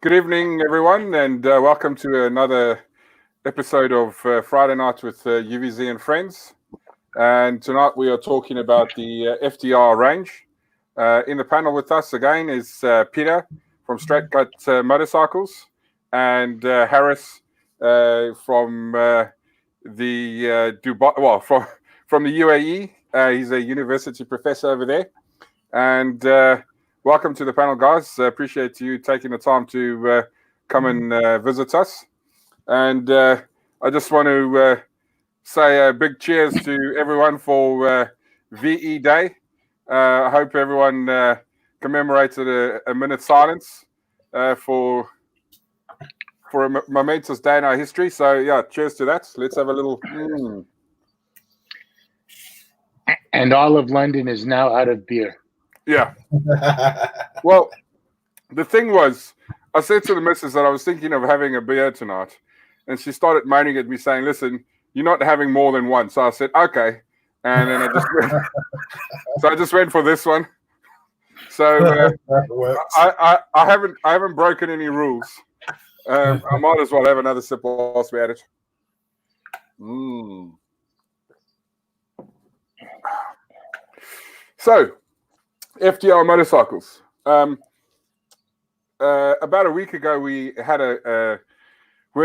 Good evening, everyone, and welcome to another episode of Friday Night with UVZ and Friends. And tonight we are talking about the FTR Range. In the panel with us again is Peter from Straight Cut Motorcycles and Harris from the Dubai, well, from the UAE. He's a university professor over there, and welcome to the panel, guys. Appreciate you taking the time to come and visit us. And I just want to say a big cheers to everyone for VE Day. I hope everyone commemorated a minute's silence for a momentous day in our history. So, yeah, cheers to that. Let's have a little... And all of London is now out of beer. Yeah. Well, the thing was, I said to the missus that I was thinking of having a beer tonight, and she started moaning at me saying, "Listen, you're not having more than one." So I said, "Okay," and then I just went for this one. So I haven't broken any rules. I might as well have another sip whilst we're at it. So, FTR motorcycles. About a week ago, we had we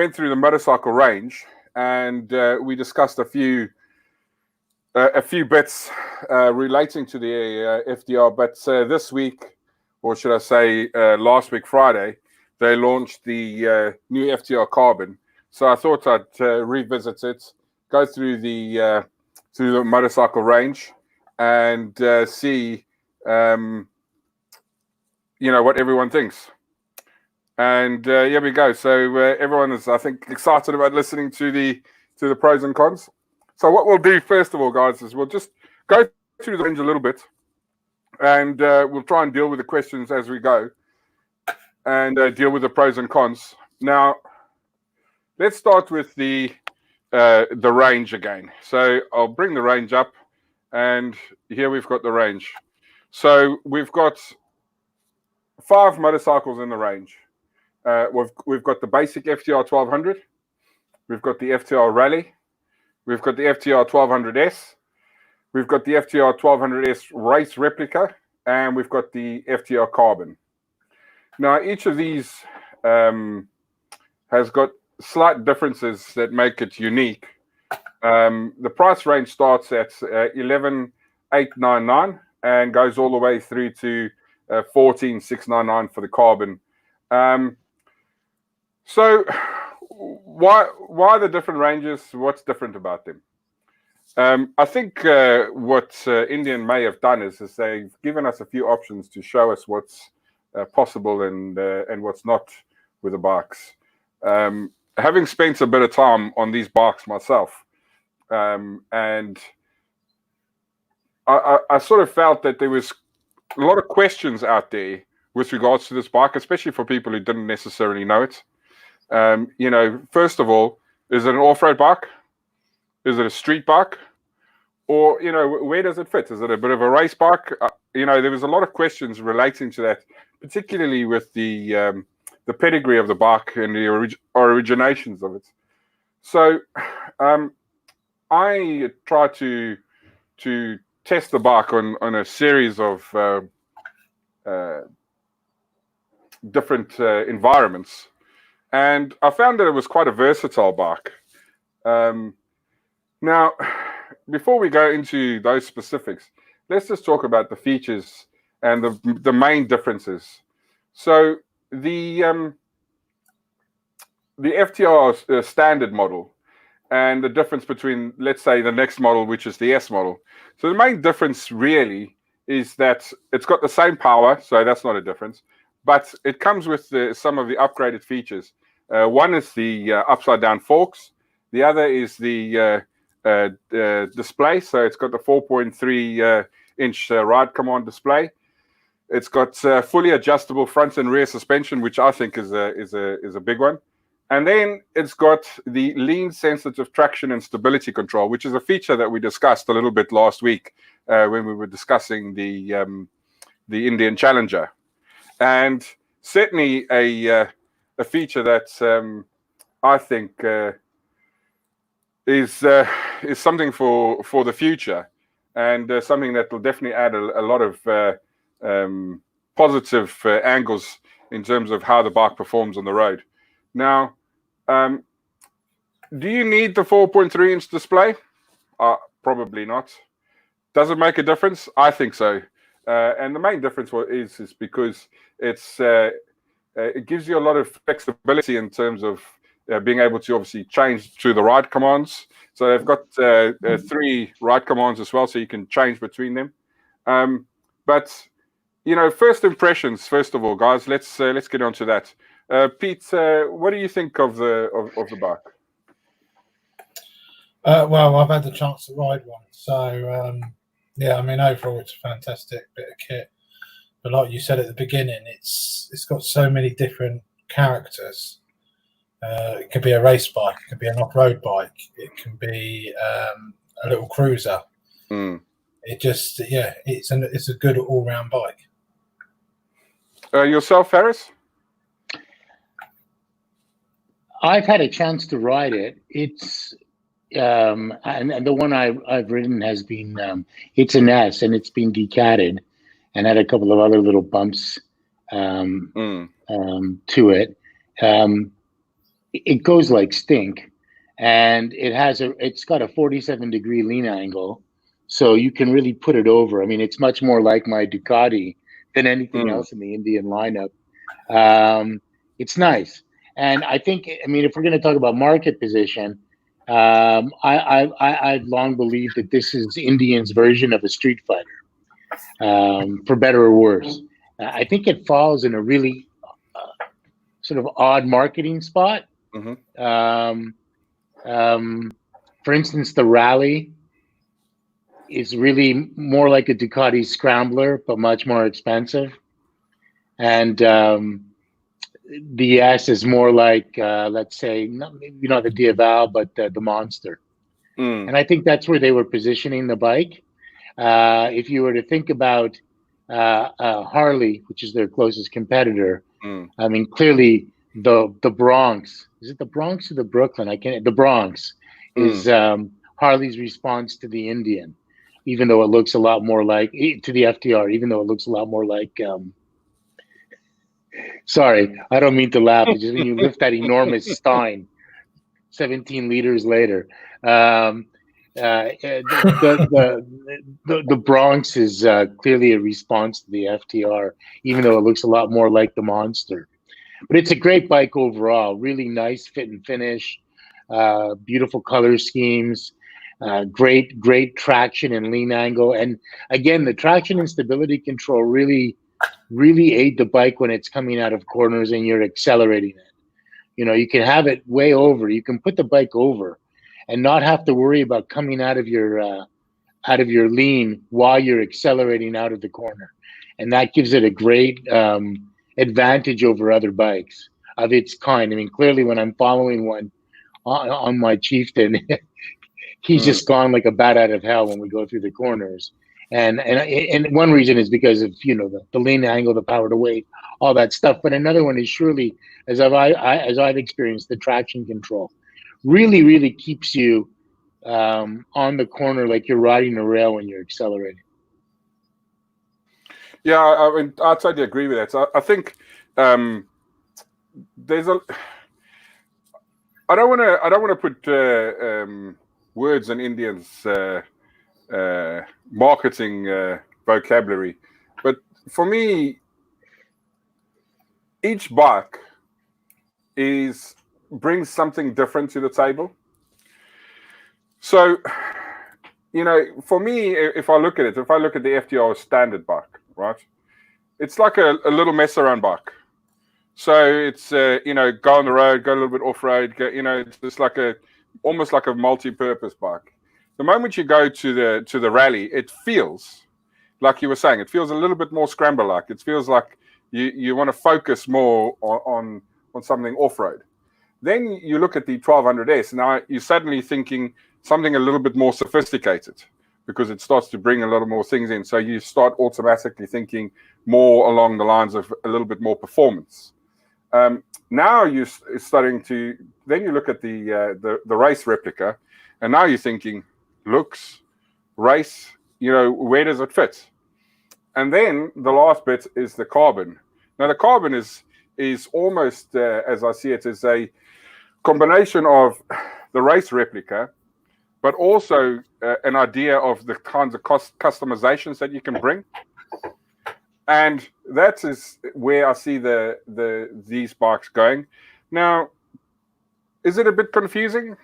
went through the motorcycle range, and we discussed a few bits relating to the FTR. But this week, or should I say, last week Friday, they launched the new FTR Carbon. So I thought I'd revisit it, go through the motorcycle range, and see what everyone thinks. And here we go. So everyone is, I think, excited about listening to the pros and cons. So what we'll do first of all, guys, is we'll just go through the range a little bit, and we'll try and deal with the questions as we go, and deal with the pros and cons. Now, let's start with the range again. So I'll bring the range up, and here we've got the range. So we've got 5 motorcycles in the range. We've got the basic FTR 1200. We've got the FTR Rally. We've got the FTR 1200S. We've got the FTR 1200S Race Replica, and we've got the FTR Carbon. Now, each of these has got slight differences that make it unique. The price range starts at 11,899 and goes all the way through to 14,699 for the Carbon. So why the different ranges? What's different about them? I think what Indian may have done is they've given us a few options to show us what's possible and what's not with the bikes. Having spent a bit of time on these bikes myself, and I sort of felt that there was a lot of questions out there with regards to this bike, especially for people who didn't necessarily know it. First of all, is it an off-road bike? Is it a street bike? Or, where does it fit? Is it a bit of a race bike? There was a lot of questions relating to that, particularly with the pedigree of the bike and the originations of it. So I tried to test the bike on a series of different environments, and I found that it was quite a versatile bike. Now, before we go into those specifics, let's just talk about the features and the main differences. So the FTR standard model and the difference between, let's say, the next model, which is the S model. So the main difference really is that it's got the same power, so that's not a difference, but it comes with some of the upgraded features. One is the upside down forks. The other is the display. So it's got the 4.3 inch ride command display. It's got fully adjustable front and rear suspension, which I think is a big one. And then it's got the lean sensitive traction and stability control, which is a feature that we discussed a little bit last week when we were discussing the Indian Challenger. And certainly a feature that I think is something for the future, and something that will definitely add a lot of positive angles in terms of how the bike performs on the road. Now, do you need the 4.3-inch display? Probably not. Does it make a difference? I think so. And the main difference is because it gives you a lot of flexibility in terms of being able to obviously change to the ride commands. So they've got 3 ride commands as well, so you can change between them. But first impressions. First of all, guys, let's get on to that. Pete, what do you think of the bike? Well, I've had the chance to ride one, so yeah, I mean, overall, it's a fantastic bit of kit. But like you said at the beginning, it's got so many different characters. It could be a race bike, it could be an off-road bike, it can be a little cruiser. It just, it's a good all-round bike. Yourself, Harris? I've had a chance to ride it. It's and the one I've ridden has been it's an S, and it's been decatted and had a couple of other little bumps to it. It goes like stink, and it's got a 47-degree lean angle, so you can really put it over. I mean, it's much more like my Ducati than anything else in the Indian lineup. It's nice. And I think, I mean, if we're going to talk about market position, I've long believed that this is Indian's version of a Street Fighter, for better or worse. I think it falls in a really sort of odd marketing spot. For instance, the Rally is really more like a Ducati Scrambler, but much more expensive. And the S is more like, let's say, maybe not the Diaval, but the Monster. And I think that's where they were positioning the bike. If you were to think about Harley, which is their closest competitor, I mean, clearly the Bronx, is it the Bronx or the Brooklyn? The Bronx is Harley's response to the Indian, even though it looks a lot more like, to the FTR, even though it looks a lot more like, sorry, I don't mean to laugh. It's just when you lift that enormous Stein 17 liters later. The Bronx is clearly a response to the FTR, even though it looks a lot more like the Monster. But it's a great bike overall. Really nice fit and finish, beautiful color schemes, great traction and lean angle. And again, the traction and stability control really aid the bike when it's coming out of corners and you're accelerating it. You can have it way over. You can put the bike over and not have to worry about coming out of your lean while you're accelerating out of the corner. And that gives it a great advantage over other bikes of its kind. I mean, clearly when I'm following one on my Chieftain, he's just gone like a bat out of hell when we go through the corners. And one reason is because of the lean angle, the power to weight, all that stuff. But another one is surely, as I've experienced, the traction control really keeps you on the corner like you're riding a rail when you're accelerating. Yeah, I mean, I totally agree with that. So I think there's a. I don't want to put words in Indians' marketing vocabulary, but for me, each bike brings something different to the table. So, for me, if I look at the FTR standard bike, right, it's like a little mess around bike. So it's go on the road, go a little bit off road, it's just almost like a multi-purpose bike. The moment you go to the Rally, it feels like you were saying, it feels a little bit more scrambler like. It feels like you want to focus more on something off road. Then you look at the 1200S. Now you're suddenly thinking something a little bit more sophisticated, because it starts to bring a lot of more things in. So you start automatically thinking more along the lines of a little bit more performance. Now you're starting to, then you look at the race replica, and now you're thinking looks, race, where does it fit? And then the last bit is the carbon. Now the carbon is almost, as I see it, is a combination of the race replica, but also an idea of the kinds of customizations that you can bring. And that is where I see these bikes going. Now, is it a bit confusing?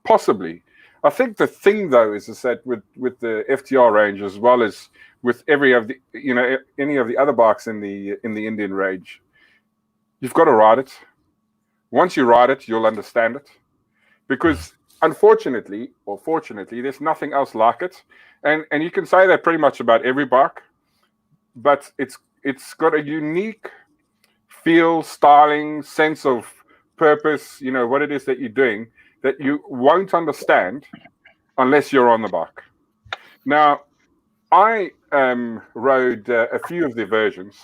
Possibly. I think the thing though is that with the FTR range, as well as with any of the other bikes in the Indian range, you've got to ride it. Once you ride it, you'll understand it. Because unfortunately or fortunately, there's nothing else like it. And you can say that pretty much about every bike. But it's got a unique feel, styling, sense of purpose, what it is that you're doing, that you won't understand unless you're on the bike. Now, I rode a few of the versions.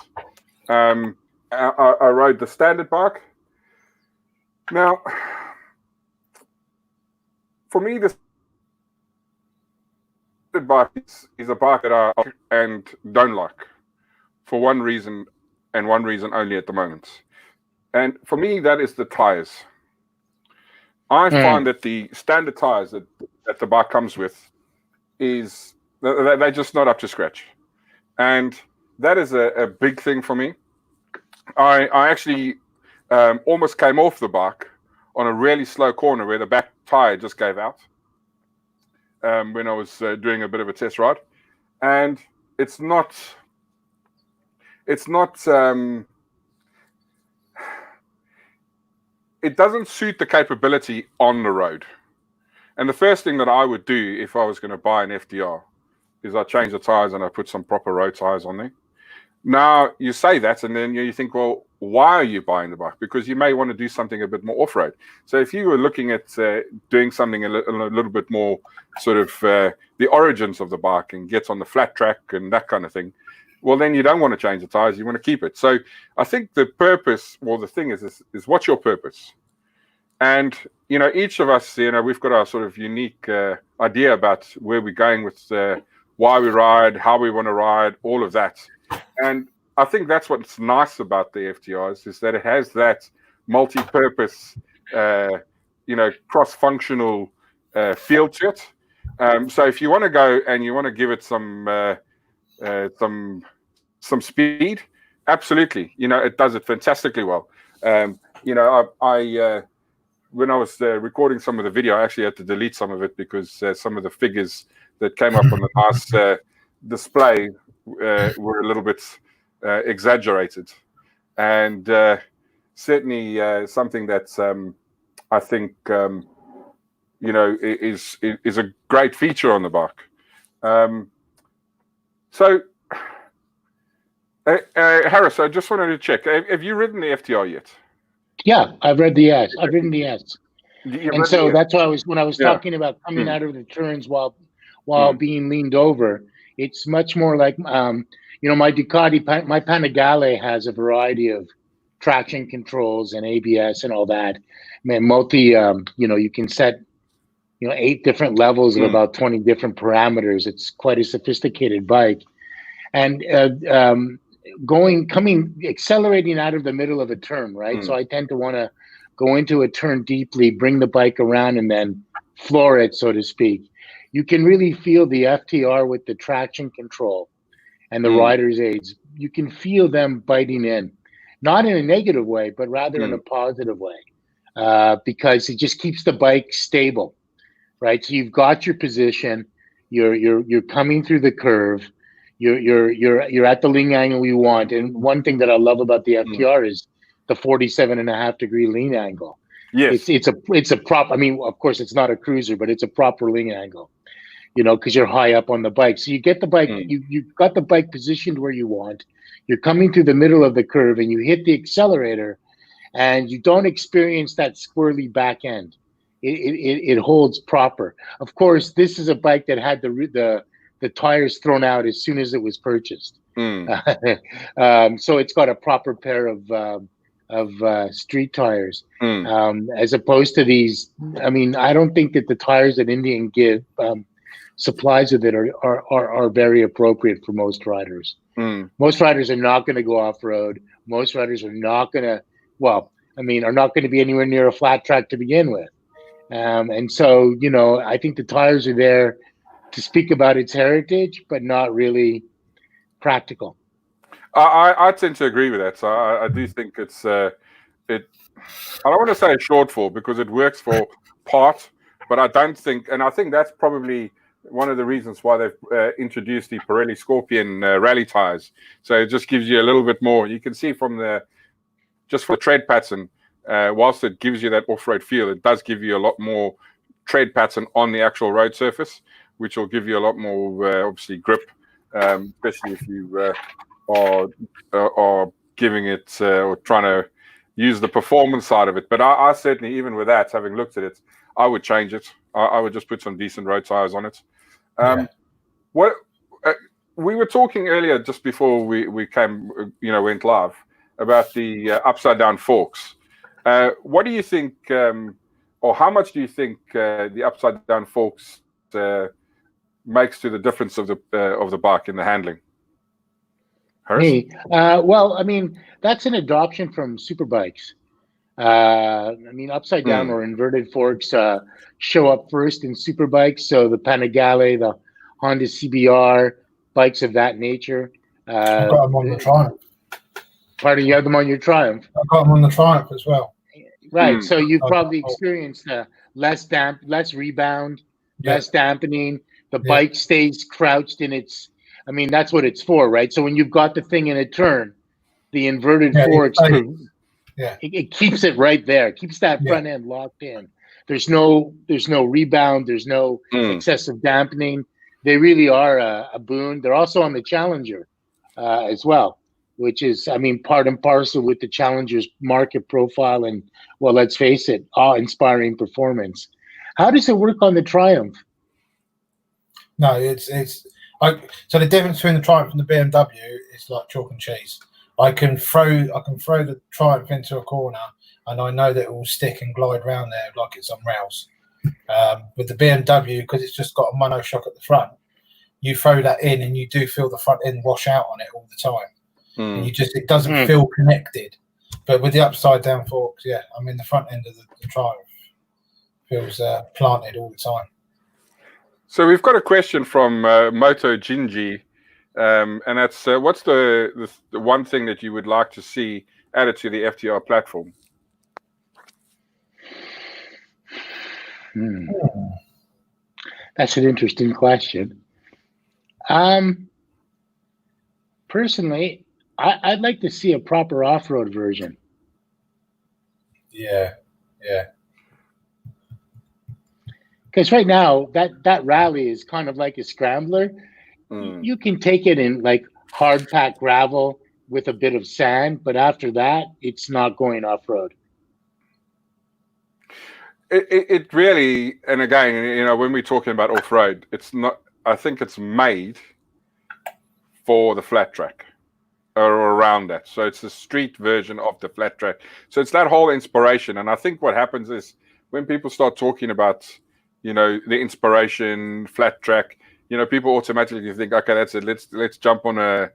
I rode the standard bike. Now, for me, the standard bike is a bike that I and don't like. For one reason and one reason only at the moment. And for me, that is the tires. I find that the standard tires that the bike comes with they're just not up to scratch. And that is a big thing for me. I actually almost came off the bike on a really slow corner where the back tire just gave out when I was doing a bit of a test ride. And it's not it doesn't suit the capability on the road. And the first thing that I would do if I was going to buy an FTR is I change the tires and I put some proper road tires on there. Now you say that, and then you think, well, why are you buying the bike? Because you may want to do something a bit more off-road. So if you were looking at doing something a little bit more sort of the origins of the bike and get on the flat track and that kind of thing, well, then you don't want to change the tires. You want to keep it. So I think the purpose, well, the thing is what's your purpose? And, each of us, we've got our sort of unique idea about where we're going with why we ride, how we want to ride, all of that. And I think that's what's nice about the FTRs is that it has that multi-purpose, cross-functional feel to it. So if you want to go and you want to give it some speed, absolutely. It does it fantastically well. When I was recording some of the video, I actually had to delete some of it because some of the figures that came up on the last display were a little bit exaggerated, and certainly something that I think is a great feature on the bike. So, Harris, I just wanted to check: have you ridden the FTR yet? Yeah, I've read the ads. I've ridden the ads, and so that's why when I was talking about coming out of the turns while being leaned over. It's much more like my Ducati, my Panigale has a variety of traction controls and ABS and all that. You can set 8 different levels of about 20 different parameters. It's quite a sophisticated bike, and accelerating out of the middle of a turn, right? So I tend to want to go into a turn deeply, bring the bike around, and then floor it, so to speak. You can really feel the FTR with the traction control and the rider's aids. You can feel them biting in, not in a negative way, but rather in a positive way, because it just keeps the bike stable, right? So you've got your position. You're coming through the curve. You're at the lean angle you want. And one thing that I love about the FTR is the 47.5-degree lean angle. Yes, it's a prop. I mean, of course, it's not a cruiser, but it's a proper lean angle. Because you're high up on the bike. So you get the bike, you've got the bike positioned where you want. You're coming through the middle of the curve and you hit the accelerator and you don't experience that squirrely back end. it holds proper. Of course, this is a bike that had the tires thrown out as soon as it was purchased. So it's got a proper pair of street tires, as opposed to these. I mean, I don't think that the tires that Indian give supplies with it are very appropriate for most riders. Most riders are not going to go off road. Most riders are not going to, are not going to be anywhere near a flat track to begin with. And so, I think the tires are there to speak about its heritage, but not really practical. I tend to agree with that. So I do think it's I don't want to say a shortfall because it works for part, but I don't think, and I think that's probably one of the reasons why they've introduced the Pirelli Scorpion rally tires. So it just gives you a little bit more. You can see from the tread pattern, whilst it gives you that off-road feel, it does give you a lot more tread pattern on the actual road surface, which will give you a lot more, obviously, grip, especially if you are giving it or trying to use the performance side of it. But I certainly, even with that, having looked at it, I would change it. I would just put some decent road tires on it. What we were talking earlier, just before we came, went live, about the upside down forks. What do you think, or how much do you think the upside down forks makes to the difference of the bike in the handling? Me, that's an adoption from superbikes. Upside down or inverted forks show up first in superbikes. So the Panigale, the Honda CBR, bikes of that nature. I've got them on the Triumph. Pardon, you have them on your Triumph? I've got them on the Triumph as well. Right. So you've probably experienced less rebound, less dampening. The bike stays crouched in its. That's what it's for, right? So when you've got the thing in a turn, the inverted forks, it keeps it right there. It keeps that front end locked in. There's no rebound. There's no excessive dampening. They really are a boon. They're also on the Challenger as well, which is, part and parcel with the Challenger's market profile and, well, let's face it, awe-inspiring performance. How does it work on the Triumph? No, so the difference between the Triumph and the BMW is like chalk and cheese. I can throw the Triumph into a corner, and I know that it will stick and glide around there like it's on rails. With the BMW, because it's just got a monoshock at the front, you throw that in, and you do feel the front end wash out on it all the time. And it doesn't feel connected. But with the upside down forks, the front end of the Triumph feels planted all the time. So we've got a question from Moto Jinji, and that's what's the one thing that you would like to see added to the FTR platform? That's an interesting question. Personally, I'd like to see a proper off-road version. Yeah. Because right now, that rally is kind of like a scrambler. You can take it in like hard packed gravel with a bit of sand, but after that, it's not going off-road. It really, and again, when we're talking about off-road, it's not. I think it's made for the flat track or around that. So it's the street version of the flat track. So it's that whole inspiration. And I think what happens is when people start talking about, the inspiration, flat track, people automatically think, okay, that's it. Let's jump on a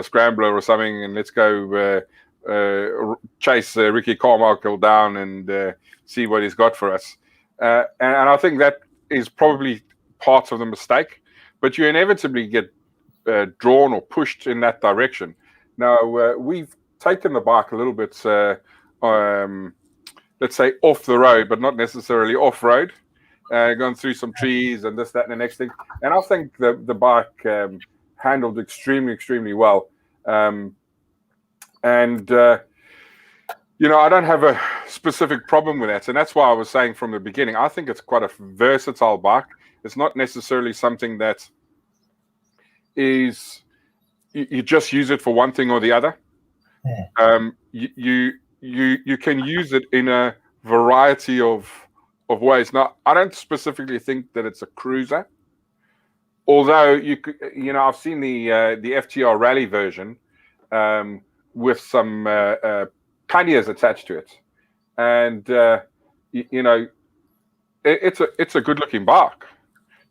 scrambler or something, and let's go chase Ricky Carmichael down and see what he's got for us. And I think that is probably part of the mistake. But you inevitably get drawn or pushed in that direction. Now, we've taken the bike a little bit, let's say, off the road, but not necessarily off-road. Gone through some trees and this, that, and the next thing. And I think the bike handled extremely, extremely well. I don't have a specific problem with that. And that's why I was saying from the beginning, I think it's quite a versatile bike. It's not necessarily something that is you just use it for one thing or the other. You can use it in a variety of ways. Now, I don't specifically think that it's a cruiser, although I've seen the FTR Rally version with some panniers attached to it, and it's a good looking bike.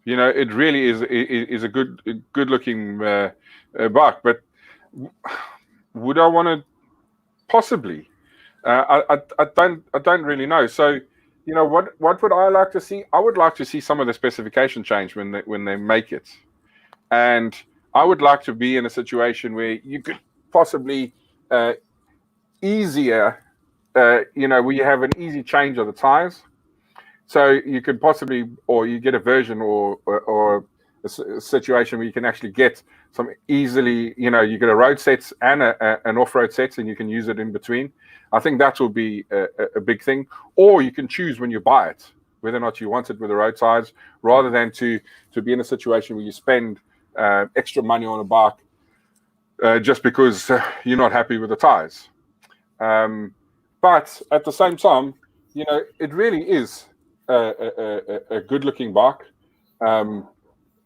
It really is a good looking bike. But would I want to? Possibly. I don't really know. So, what would I like to see? I would like to see some of the specification change when they make it, and I would like to be in a situation where you could possibly easier, where you have an easy change of the tires. So you could possibly, or you get a version or a situation where you can actually get some easily, you get a road sets and an off-road sets, and you can use it in between. I think that will be a big thing. Or you can choose when you buy it, whether or not you want it with the road tires, rather than to be in a situation where you spend extra money on a bike just because you're not happy with the tires. But at the same time, it really is a good-looking bike.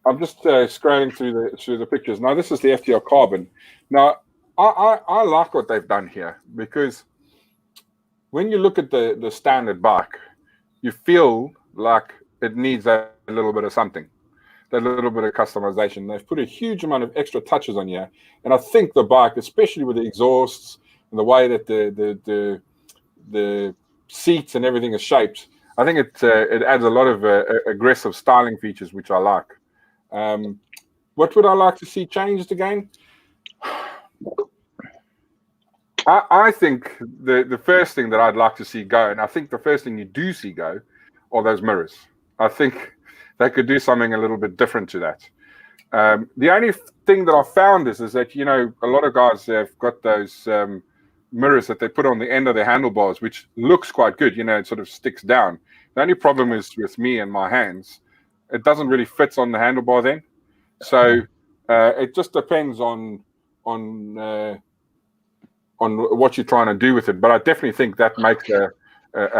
I'm just scrolling through the pictures. Now, this is the FTR Carbon. Now, I like what they've done here, because when you look at the standard bike, you feel like it needs a little bit of something, a little bit of customization. They've put a huge amount of extra touches on here, and I think the bike, especially with the exhausts and the way that the seats and everything is shaped, I think it adds a lot of aggressive styling features, which I like. What would I like to see changed again? I think the first thing that I'd like to see go, and I think the first thing you do see go, are those mirrors. I think they could do something a little bit different to that. The only thing that I found is that, a lot of guys have got those mirrors that they put on the end of their handlebars, which looks quite good. It sort of sticks down. The only problem is with me and my hands, it doesn't really fit on the handlebar then. So it just depends on what you're trying to do with it. But I definitely think that makes a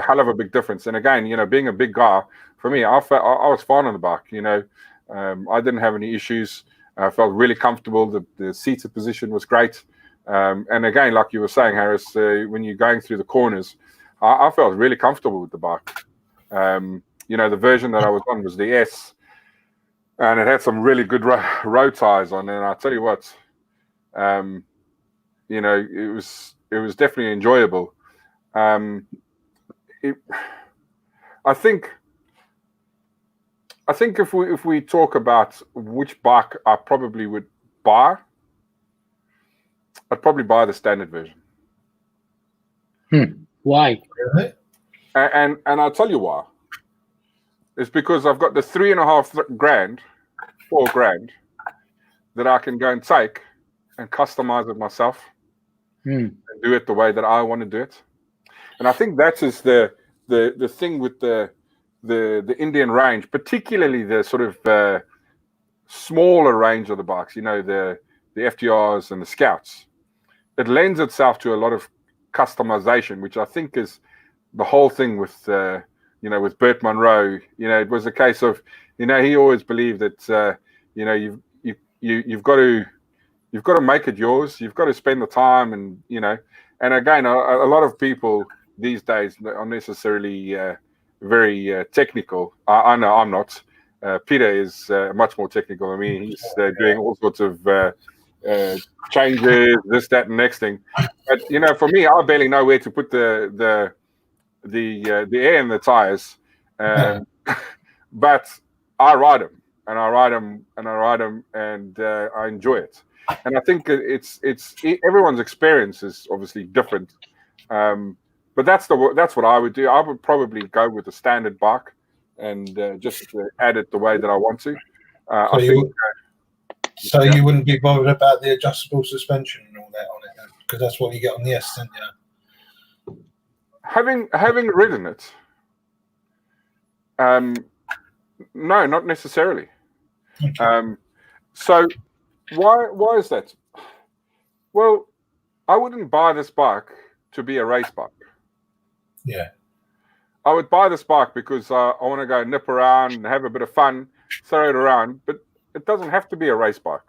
hell of a big difference. And again, being a big guy, for me, I was fine on the bike. I didn't have any issues. I felt really comfortable. The seated position was great. And again, like you were saying, Harris, when you're going through the corners, I felt really comfortable with the bike. The version that I was on was the S, and it had some really good road tires on it. And I tell you what, it was definitely enjoyable. I think if we talk about which bike I probably would buy, I'd probably buy the standard version. Why? And I'll tell you why. It's because I've got the $3,500, $4,000 that I can go and take and customize it myself and do it the way that I want to do it. And I think that is the thing with the Indian range, particularly the sort of smaller range of the bikes. The FTRs and the Scouts. It lends itself to a lot of customization, which I think is the whole thing with with Bert Monroe. It was a case of he always believed that you've got to make it yours. You've got to spend the time, and and again, a lot of people these days are necessarily very technical. I know I'm not. Peter is much more technical than me. He's doing all sorts of changes, this, that, and next thing. But for me, I barely know where to put the air in the tires. But I ride them, and I ride them, and I ride them, and I enjoy it. And I think it's everyone's experience is obviously different. But that's what I would do. I would probably go with the standard bike and just add it the way that I want to. So you wouldn't be bothered about the adjustable suspension and all that on it, because that's what you get on the S, don't you? Having ridden it, no, not necessarily. Okay. So why is that? Well, I wouldn't buy this bike to be a race bike. Yeah. I would buy this bike because I want to go nip around and have a bit of fun, throw it around. But it doesn't have to be a race bike.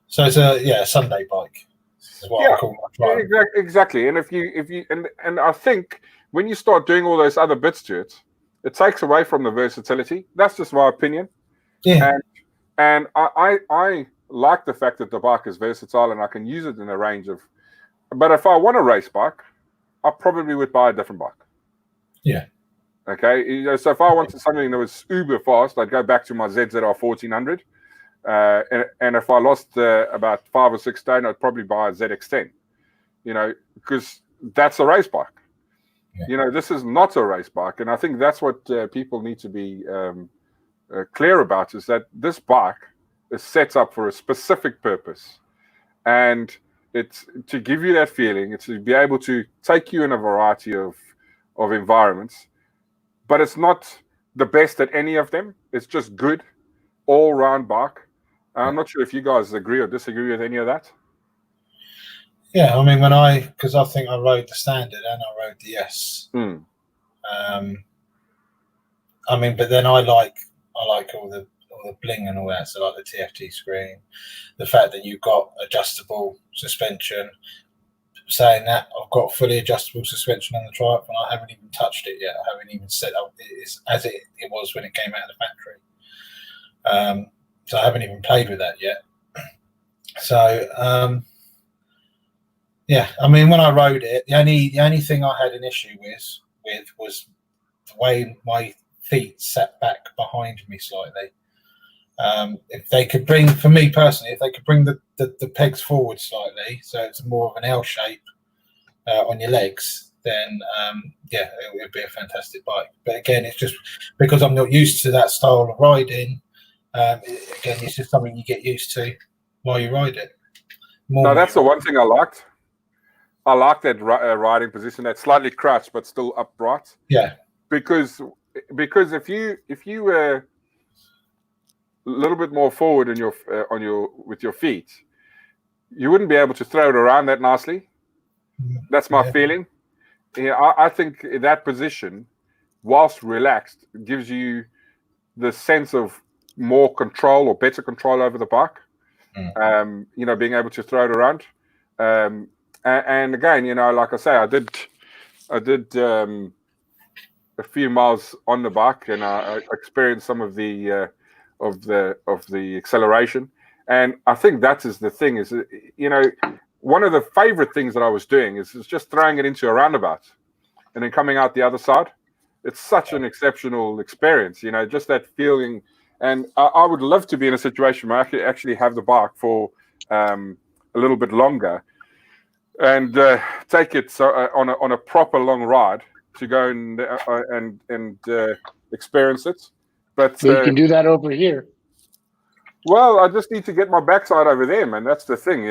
So it's a Sunday bike. This is what I call my driving. Exactly. And if you and I think when you start doing all those other bits to it, it takes away from the versatility. That's just my opinion. Yeah. And I like the fact that the bike is versatile and I can use it in a range of. But if I want a race bike, I probably would buy a different bike. Yeah. Okay. So if I wanted something that was uber fast, I'd go back to my ZZR 1400. And if I lost about 5 or 6 stone, I'd probably buy a ZX10. Because that's a race bike. Yeah. This is not a race bike, and I think that's what people need to be clear about: is that this bike is set up for a specific purpose, and it's to give you that feeling. It's to be able to take you in a variety of environments, but it's not the best at any of them. It's just good, all-round bike. I'm not sure if you guys agree or disagree with any of that. Yeah, I mean, because I think I rode the standard and I rode the S. I mean, but then I like all the bling and all that. So like the TFT screen, the fact that you've got adjustable suspension. Saying that, I've got fully adjustable suspension on the Triumph, and I haven't even touched it yet. I haven't even set up as it was when it came out of the factory. So I haven't even played with that yet. So yeah, I mean, when I rode it, the only thing I had an issue with was the way my feet sat back behind me slightly. If they could bring, for me personally, if they could bring the pegs forward slightly, so it's more of an L shape on your legs, then yeah, it would be a fantastic bike. But again, it's just because I'm not used to that style of riding. Again, it's just something you get used to while you ride it. No, that's the one thing I liked. I like that riding position, that's slightly crouched but still upright. Yeah, because if you were a little bit more forward with your feet, you wouldn't be able to throw it around that nicely. That's my feeling. Yeah, I think that position, whilst relaxed, gives you the sense of more control or better control over the bike. Being able to throw it around. And again, like I say, I did a few miles on the bike, and I experienced some of the acceleration. And I think that is the thing is, one of the favorite things that I was doing is just throwing it into a roundabout and then coming out the other side. It's such an exceptional experience, just that feeling. And I would love to be in a situation where I could actually have the bike for a little bit longer and take it on a proper long ride to go and experience it. But you can do that over here. Well, I just need to get my backside over there, man. That's the thing,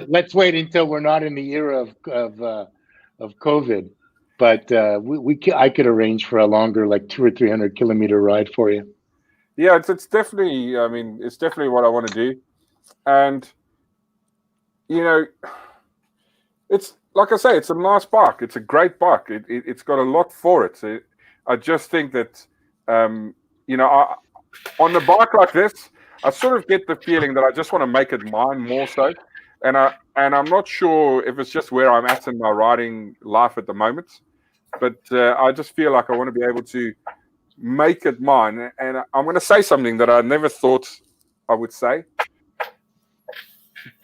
Let's wait until we're not in the era of COVID. But I could arrange for a longer, like 200 or 300 kilometer ride for you. Yeah, it's definitely. I mean, it's definitely what I want to do, and it's like I say, it's a nice bike. It's a great bike. It's got a lot for it. I just think that on the bike like this, I sort of get the feeling that I just want to make it mine more so, and I'm not sure if it's just where I'm at in my riding life at the moment. But I just feel like I want to be able to make it mine. And I'm going to say something that I never thought I would say.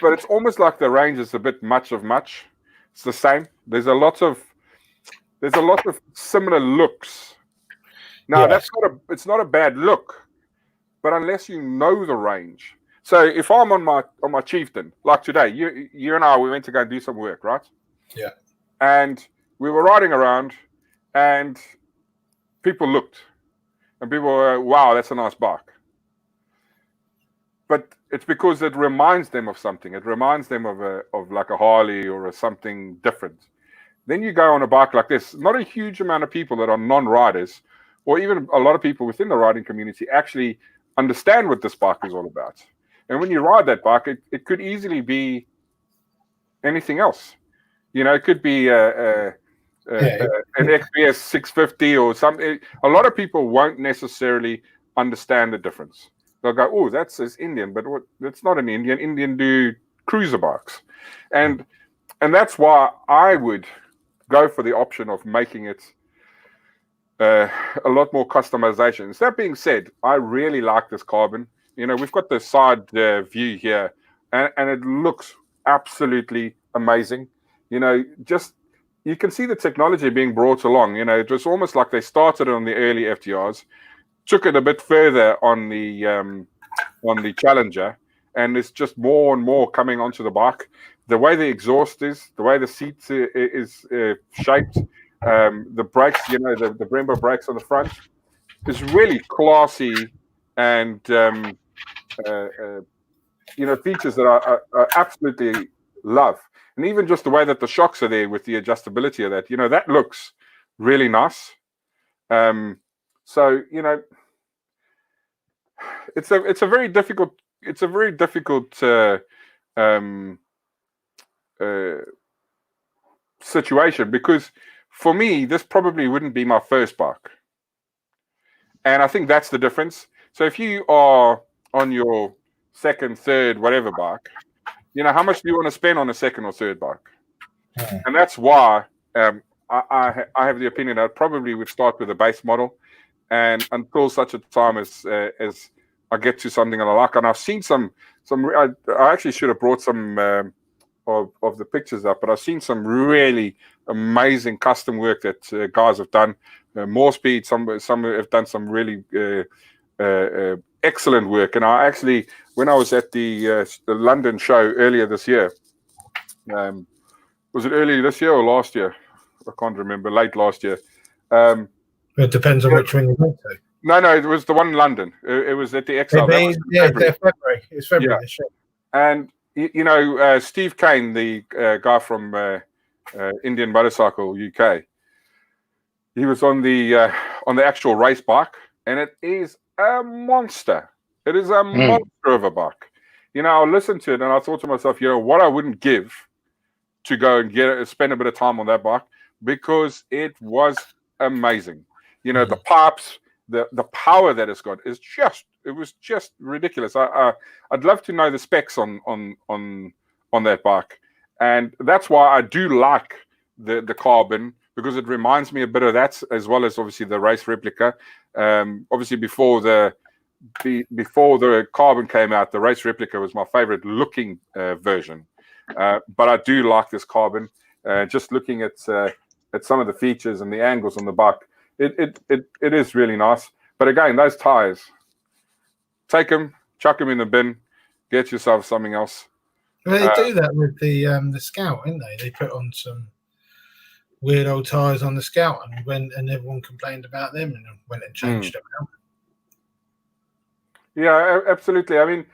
But it's almost like the Range is a bit much of much. It's the same. There's a lot of similar looks. Now, it's not a bad look, but unless you know the Range. So if I'm on my Chieftain, like today, you and I, we went to go and do some work, right? Yeah. And we were riding around, and people looked, and people were, wow, that's a nice bike. But it's because it reminds them of something. It reminds them of like a Harley or something different. Then you go on a bike like this. Not a huge amount of people that are non-riders, or even a lot of people within the riding community, actually understand what this bike is all about. And when you ride that bike, it could easily be anything else. It could be a an XPS 650 or something. A lot of people won't necessarily understand the difference. They'll go, "Oh, that says Indian," but that's not an Indian. Indian do cruiser bikes, and that's why I would go for the option of making it a lot more customizations. That being said, I really like this carbon. We've got the side view here, and it looks absolutely amazing. Just you can see the technology being brought along. It was almost like they started on the early FTRs, took it a bit further on the Challenger, and it's just more and more coming onto the bike. The way the exhaust is, the way the seat is shaped, the brakes, the Brembo brakes on the front is really classy, and features that I absolutely love. And even just the way that the shocks are there with the adjustability of that, that looks really nice. So it's a very difficult situation, because for me this probably wouldn't be my first bike, and I think that's the difference. So if you are on your second, third, whatever bike, how much do you want to spend on a second or third bike? And that's why I have the opinion that I probably would start with a base model, and until such a time as I get to something that I like. And I've seen some. I actually should have brought some of the pictures up, but I've seen some really amazing custom work that guys have done. More speed. Some have done some really excellent work. And I actually, when I was at the London show earlier this year, was it earlier this year or last year? I can't remember. Late last year. It depends on which one you went to. No, it was the one in London. It was at the XL. February. It's February this year. And Steve Kane, the guy from Indian Motorcycle UK, he was on the actual race bike, and it is a monster. It is a monster of a bike. I listened to it and I thought to myself, what I wouldn't give to go and spend a bit of time on that bike, because it was amazing. The pipes, the power that it's got is just ridiculous. I'd love to know the specs on that bike, and that's why I do like the carbon, because it reminds me a bit of that, as well as obviously the race replica. Obviously before the carbon came out, the race replica was my favorite looking version, but I do like this carbon. Just looking at some of the features and the angles on the bike, it is really nice. But again, those tires, take them, chuck them in the bin, get yourself something else. Well, they do that with the Scout, don't they? They put on some weird old tires on the Scout, and everyone complained about them, and went and changed them out. Yeah, absolutely. I mean,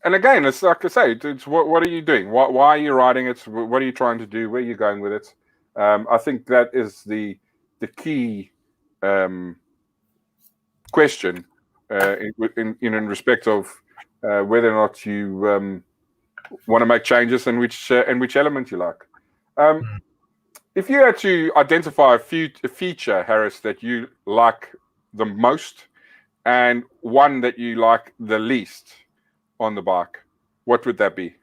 and again, it's like I say, it's what are you doing? Why are you riding it? What are you trying to do? Where are you going with it? I think that is the key question in respect of whether or not you want to make changes, and which element you like. If you had to identify a feature, Harris, that you like the most, and one that you like the least on the bike, what would that be?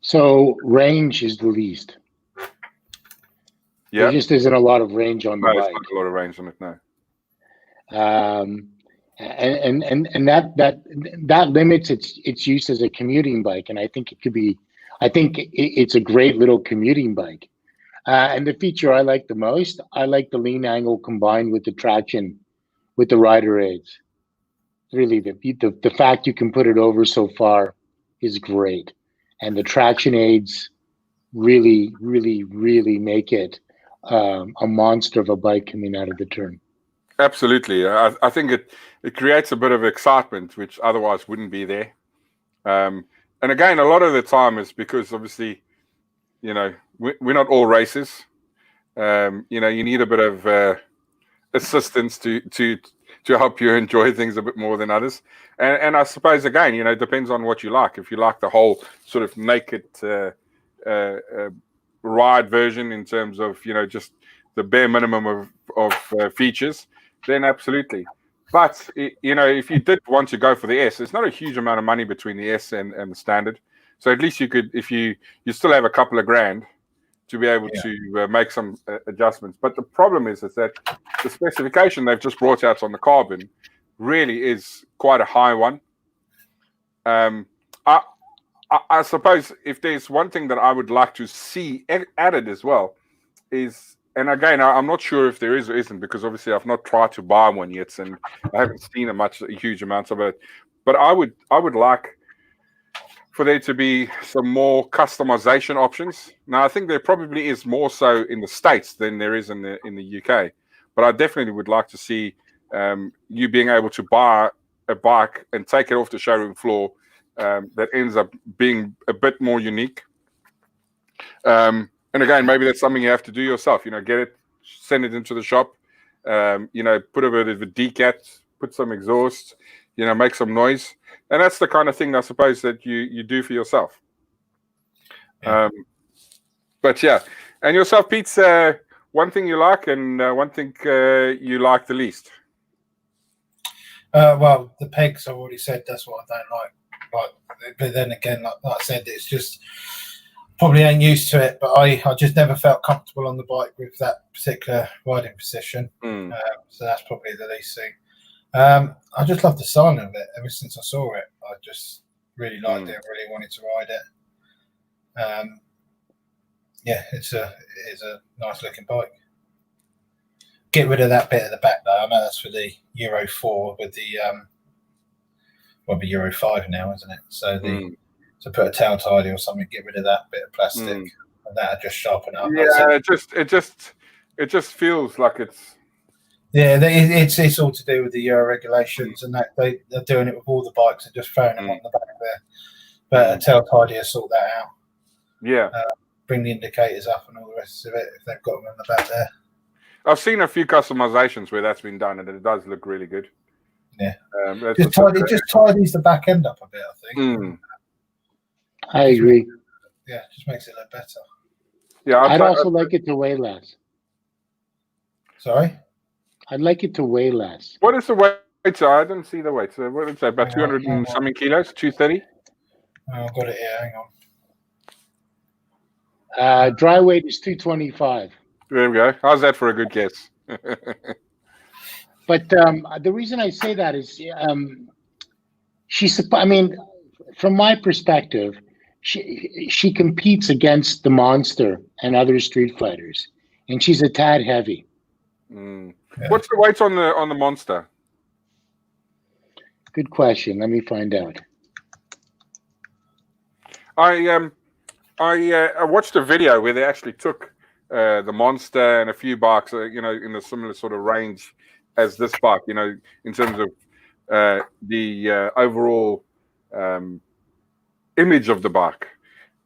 So range is the least. Yeah, there just isn't a lot of range on the bike. There's not a lot of range on it, no. And that limits its use as a commuting bike, and I think it's a great little commuting bike. And the feature I like the most, I like the lean angle combined with the traction, with the rider aids. Really, the fact you can put it over so far is great, and the traction aids really, really, really make it a monster of a bike coming out of the turn. Absolutely. I think it creates a bit of excitement, which otherwise wouldn't be there. And again, a lot of the time is because obviously, we're not all racers. You need a bit of assistance to help you enjoy things a bit more than others. And I suppose, again, it depends on what you like. If you like the whole sort of naked ride version in terms of just the bare minimum of features, then absolutely. But if you did want to go for the S, it's not a huge amount of money between the S and the standard. So at least you could, if you still have a couple of grand to be able to make some adjustments. But the problem is that the specification they've just brought out on the carbon really is quite a high one. I suppose if there's one thing that I would like to see added as well is, and again, I'm not sure if there is or isn't, because obviously I've not tried to buy one yet, and I haven't seen a huge amounts of it. But I would like for there to be some more customization options. Now, I think there probably is more so in the States than there is in the UK. But I definitely would like to see you being able to buy a bike and take it off the showroom floor that ends up being a bit more unique. And again, maybe that's something you have to do yourself. Get it, send it into the shop. Put a bit of a decat, put some exhaust. Make some noise, and that's the kind of thing I suppose that you do for yourself. Yeah. But yeah, and yourself, Pete. One thing you like, and one thing you like the least. Well, the pegs, I've already said that's what I don't like. But then again, like I said, it's just probably ain't used to it. But I just never felt comfortable on the bike with that particular riding position. So that's probably the least thing. I just love the style of it. Ever since I saw it, I just really liked it. Really wanted to ride it. It's a nice looking bike. Get rid of that bit at the back though. I know that's for the Euro 4 with the be Euro 5 now, isn't it? So to put a tail tidy or something, get rid of that bit of plastic, and that'll just sharpen it up. Yeah, it just feels like it's. Yeah, it's all to do with the Euro regulations, and that they're doing it with all the bikes. They're just throwing them on the back there. But a tail tidy will sort that out. Yeah. Bring the indicators up and all the rest of it if they've got them in the back there. I've seen a few customizations where that's been done, and it does look really good. Yeah. Just tidies the back end up a bit, I think. I agree. Yeah, just makes it look better. Yeah, I'd also like it to weigh less. Sorry? I'd like it to weigh less. What is the weight? I didn't see the weight. So what did it say? About 200 and something kilos? 230? I've got it here. Hang on. Dry weight is 225. There we go. How's that for a good guess? But the reason I say that is from my perspective, she competes against the Monster and other street fighters, and she's a tad heavy. Yeah. What's the weight on the Monster? Good question. Let me find out. I watched a video where they actually took the Monster and a few bikes, in a similar sort of range as this bike, in terms of the overall image of the bike.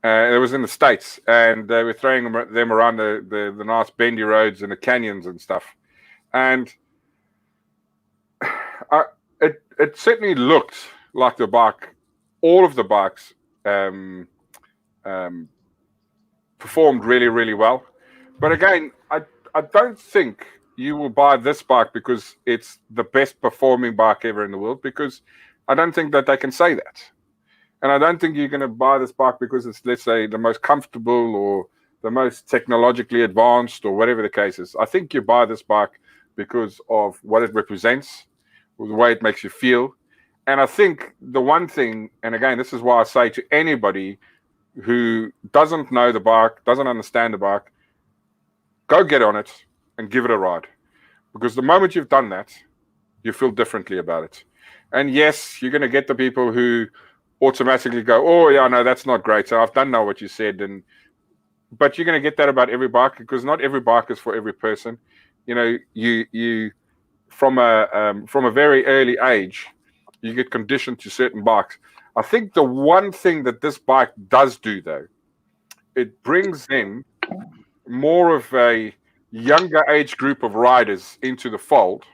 It was in the States, and they were throwing them around the nice bendy roads and the canyons and stuff. And it certainly looked like the bike, all of the bikes performed really, really well. But again, I don't think you will buy this bike because it's the best performing bike ever in the world, because I don't think that they can say that. And I don't think you're going to buy this bike because it's, let's say, the most comfortable or the most technologically advanced or whatever the case is. I think you buy this bike because of what it represents, or the way it makes you feel. And I think the one thing, and again, this is why I say to anybody who doesn't know the bike, doesn't understand the bike, go get on it and give it a ride. Because the moment you've done that, you feel differently about it. And yes, you're going to get the people who automatically go, oh, yeah, no, that's not great. So I've done now what you said. But you're going to get that about every bike, because not every bike is for every person. You from a very early age, you get conditioned to certain bikes. I think the one thing that this bike does do, though, it brings in more of a younger age group of riders into the fold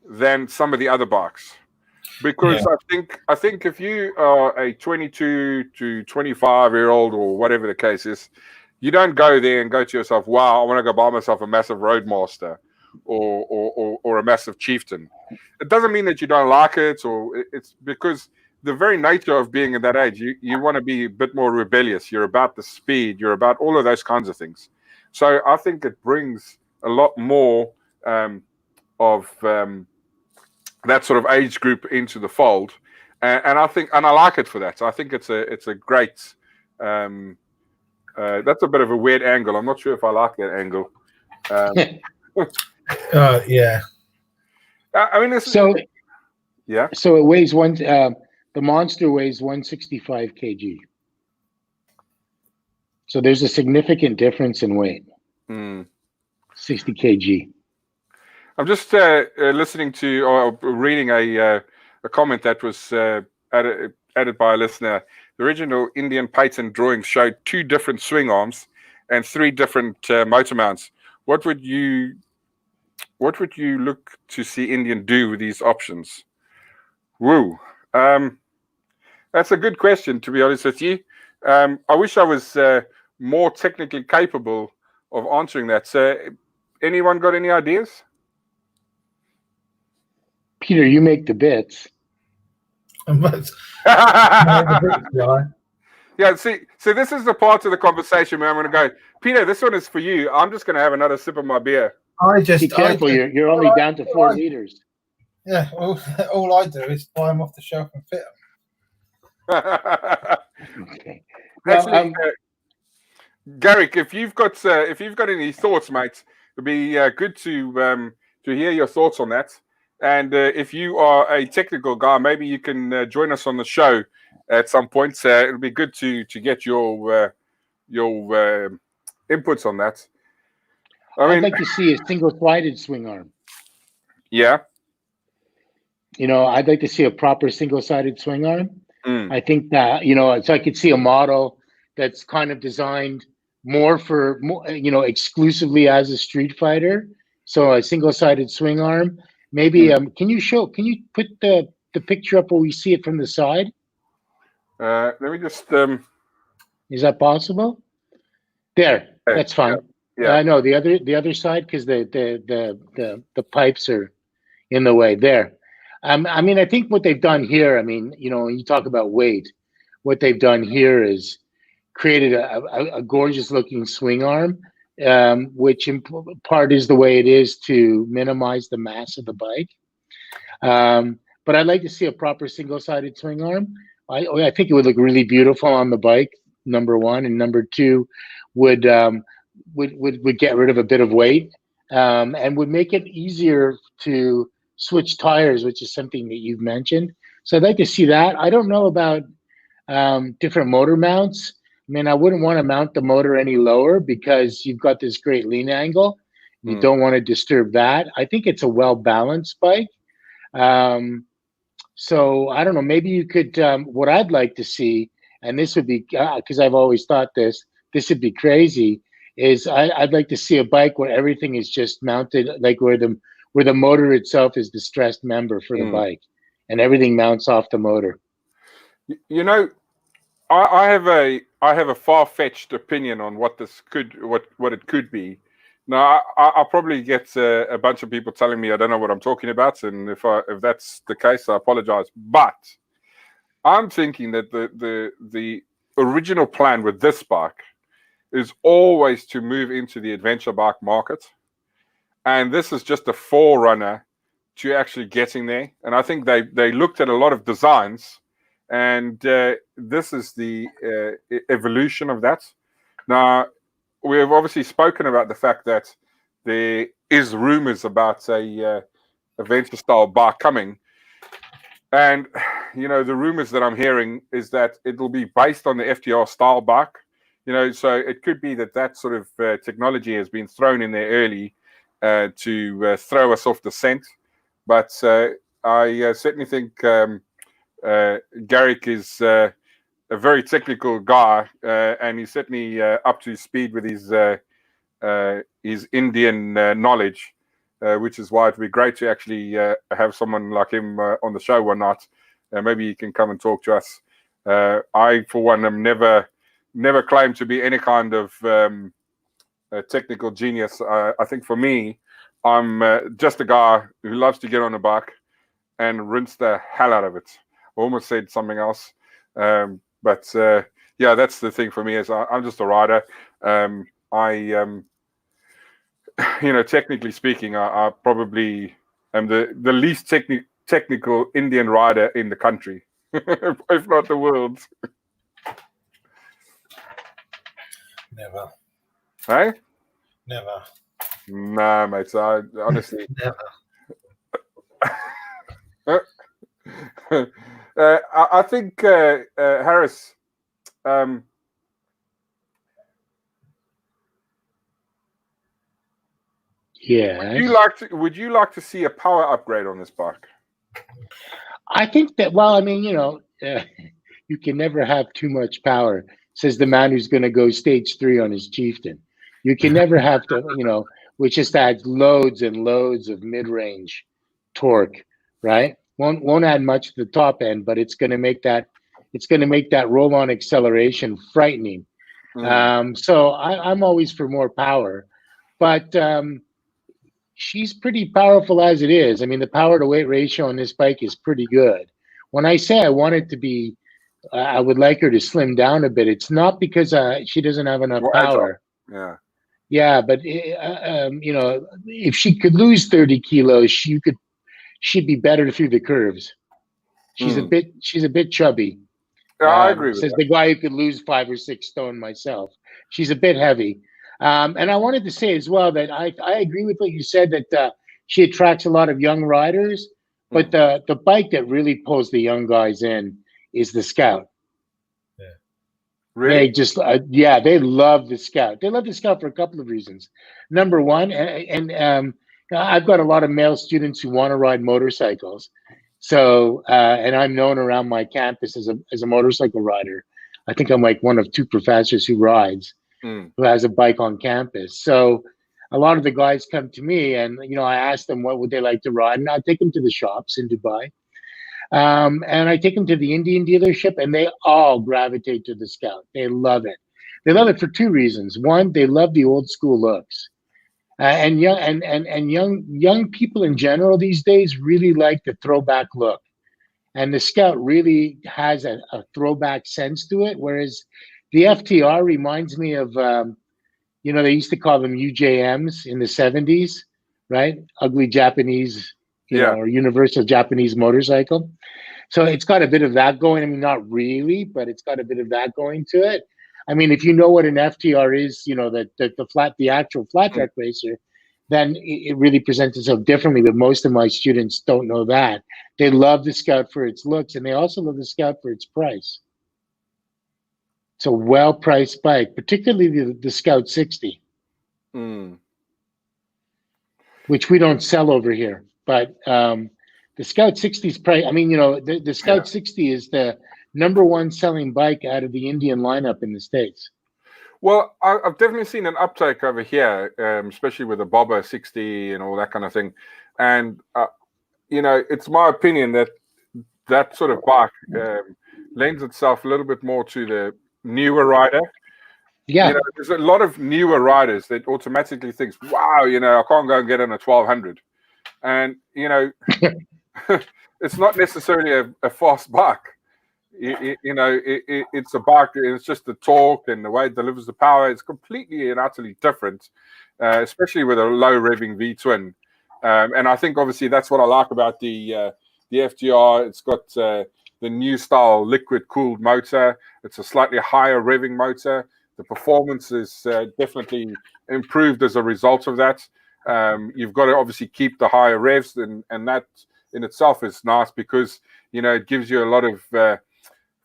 than some of the other bikes. Because I think if you are a 22 to 25-year-old or whatever the case is, You don't go there and go to yourself, wow, I want to go buy myself a massive Roadmaster or a massive Chieftain. It doesn't mean that you don't like it, or it's because the very nature of being in that age, you want to be a bit more rebellious. You're about the speed. You're about all of those kinds of things. So I think it brings a lot more of that sort of age group into the fold, and I like it for that. I think it's a great. That's a bit of a weird angle. I'm not sure if I like that angle. Yeah. I mean, yeah. So it weighs the monster weighs 165 kg. So there's a significant difference in weight. 60 kg. I'm just listening to or reading a comment that was added by a listener. The original Indian patent drawings showed 2 different swing arms and 3 different motor mounts. What would you look to see Indian do with these options? Woo. That's a good question, to be honest with you. I wish I was more technically capable of answering that. So, anyone got any ideas? Peter, you make the bits. Yeah, see, so this is the part of the conversation where I'm going to go, Peter, this one is for you. I'm just going to have another sip of my beer. Be careful, you're only down to 4 liters. Yeah, all I do is buy them off the shelf and fit them. Okay. Actually, Garrick, if you've got any thoughts, mate, it'd be good to hear your thoughts on that. And if you are a technical guy, maybe you can join us on the show at some point. It'll be good to get your inputs on that. I'd like to see a single-sided swing arm. Yeah. I'd like to see a proper single-sided swing arm. I think that, so I could see a model that's kind of designed more for, exclusively as a Street Fighter. So a single-sided swing arm. Maybe, can you put the picture up where we see it from the side? Let me just. Is that possible? There, that's fine. Yeah. No, the other side, because the pipes are in the way. There. I mean, I think what they've done here, I mean, when you talk about weight, what they've done here is created a gorgeous looking swing arm, which in part is the way it is to minimize the mass of the bike. But I'd like to see a proper single-sided swing arm. I think it would look really beautiful on the bike, number one, and number two would get rid of a bit of weight, and would make it easier to switch tires, which is something that you've mentioned. So I'd like to see that. I don't know about different motor mounts. I mean, I wouldn't want to mount the motor any lower because you've got this great lean angle. You don't want to disturb that. I think it's a well-balanced bike. So I don't know, maybe you could, what I'd like to see, and this would be, because I've always thought this would be crazy, is I'd like to see a bike where everything is just mounted, like where the motor itself is the stressed member for the bike, and everything mounts off the motor. I have a far-fetched opinion on what it could be. Now, I'll probably get a bunch of people telling me I don't know what I'm talking about, and if that's the case, I apologize. But I'm thinking that the original plan with this bike is always to move into the adventure bike market, and this is just a forerunner to actually getting there. And I think they looked at a lot of designs, and this is the evolution of that. Now, we have obviously spoken about the fact that there is rumors about a adventure style bike coming, and the rumors that I'm hearing is that it will be based on the FTR style bike. So it could be that sort of technology has been thrown in there early to throw us off the scent. But I certainly think Garrick is a very technical guy, and he's certainly up to speed with his Indian knowledge, which is why it'd be great to actually have someone like him on the show one night. Maybe he can come and talk to us. I, for one, am never never claimed to be any kind of a technical genius. I think for me, I'm just a guy who loves to get on a bike and rinse the hell out of it. I almost said something else, but yeah, that's the thing for me. Is I'm just a rider. Technically speaking, I probably am the least technical Indian rider in the country, if not the world. Never. Hey? Never. Nah, mate. So I honestly. Never. I think Harris. Yeah. Would you like to see a power upgrade on this bike? I think that, well, I mean, you can never have too much power, says the man who's going to go stage 3 on his Chieftain. You can never have to, which just adds loads and loads of mid-range torque, right? Won't add much to the top end, but it's going to make that roll-on acceleration frightening. So I'm always for more power, but she's pretty powerful as it is. I mean, the power to weight ratio on this bike is pretty good. When I say I want it to be, I would like her to slim down a bit. It's not because she doesn't have enough power. Yeah. Yeah, but if she could lose 30 kilos, she'd be better through the curves. She's a bit chubby. Yeah, I agree with says that. The guy who could lose 5 or 6 stone myself. She's a bit heavy. And I wanted to say as well that I agree with what you said, that she attracts a lot of young riders, but the bike that really pulls the young guys in is the Scout. Yeah. Really? They just, they love the Scout. They love the Scout for a couple of reasons. Number one, and I've got a lot of male students who want to ride motorcycles. So, and I'm known around my campus as a motorcycle rider. I think I'm like one of 2 professors who rides, who has a bike on campus. So a lot of the guys come to me and, I ask them what would they like to ride, and I take them to the shops in Dubai. And I take them to the Indian dealership, and they all gravitate to the Scout. They love it. They love it for 2 reasons. One, they love the old school looks. And young people in general these days really like the throwback look. And the Scout really has a throwback sense to it, whereas the FTR reminds me of, they used to call them UJMs in the 70s, right? Ugly Japanese, or universal Japanese motorcycle. So it's got a bit of that going. I mean, not really, but it's got a bit of that going to it. I mean, if you know what an FTR is, the actual flat track racer, then it really presents itself differently. But most of my students don't know that. They love the Scout for its looks, and they also love the Scout for its price. It's a well-priced bike, particularly the Scout 60, which we don't sell over here. But the Scout 60's price, I mean, the Scout 60 is the #1 selling bike out of the Indian lineup in the States. Well, I've definitely seen an uptake over here, especially with the Bobber 60 and all that kind of thing. And, it's my opinion that sort of bike lends itself a little bit more to the newer rider. Yeah. There's a lot of newer riders that automatically thinks, wow, I can't go and get on a 1200. And, it's not necessarily a fast bike. It's a bike. It's just the torque and the way it delivers the power. It's completely and utterly different, especially with a low revving V twin. And I think obviously that's what I like about the FTR. It's got the new style liquid cooled motor. It's a slightly higher revving motor. The performance is definitely improved as a result of that. You've got to obviously keep the higher revs, and that in itself is nice because it gives you a lot of.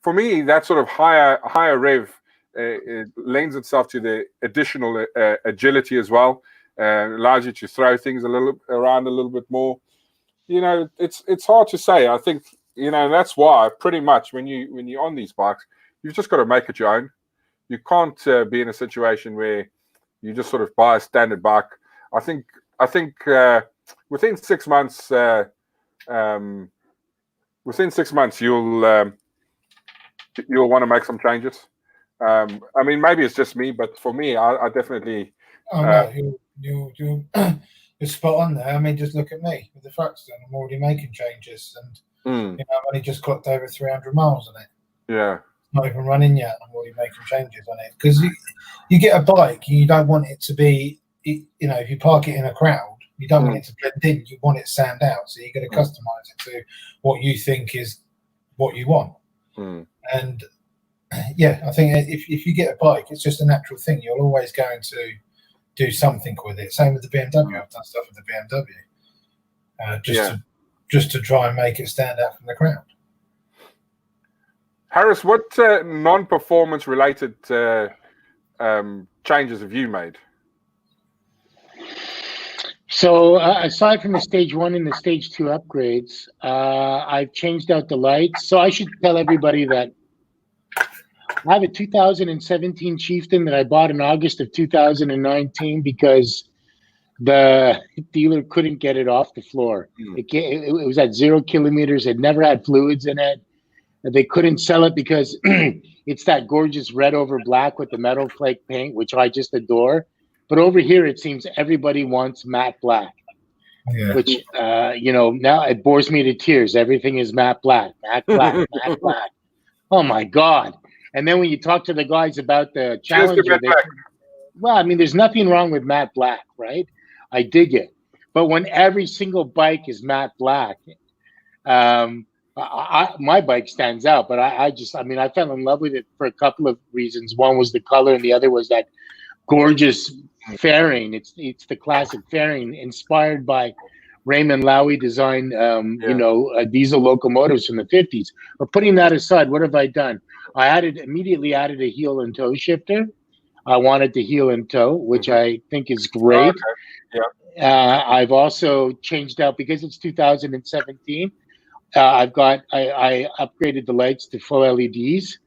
For me, that sort of higher rev it lends itself to the additional agility as well. Allows you to throw things around a little bit more. It's hard to say. I think that's why pretty much when you're on these bikes, you've just got to make it your own. You can't be in a situation where you just sort of buy a standard bike. I think within 6 months, you'll want to make some changes. I mean, maybe it's just me, but for me, I definitely. Oh no, you you're spot on there. I mean, just look at me with the Fraxton. I'm already making changes, and I've only just clocked over 300 miles on it. Yeah. Not even running yet. I'm already making changes on it because you get a bike and you don't want it to be, if you park it in a crowd, you don't want it to blend in. You want it to stand out. So you're going to customize it to what you think is what you want. And yeah, I think if you get a bike, it's just a natural thing. You're always going to do something with it. Same with the BMW. I've done stuff with the BMW just to try and make it stand out from the crowd. Harris, what non-performance related changes have you made? So aside from the stage 1 and the stage 2 upgrades, I've changed out the lights. So I should tell everybody that I have a 2017 Chieftain that I bought in August of 2019 because the dealer couldn't get it off the floor. It was at 0 kilometers. It never had fluids in it. They couldn't sell it because it's that gorgeous red over black with the metal flake paint, which I just adore. But over here, it seems everybody wants matte black, which, now it bores me to tears. Everything is matte black, matte black. Oh, my God. And then when you talk to the guys about the Challenger, there's nothing wrong with matte black, right? I dig it. But when every single bike is matte black, my bike stands out. But I fell in love with it for a couple of reasons. One was the color, and the other was that gorgeous fairing. It's the classic fairing inspired by Raymond Loewy design, diesel locomotives from the 50s. But putting that aside, what have I done? I immediately added a heel and toe shifter. I wanted the heel and toe, which I think is great. Oh, okay. Yeah. I've also changed out because it's 2017. I upgraded the lights to full LEDs.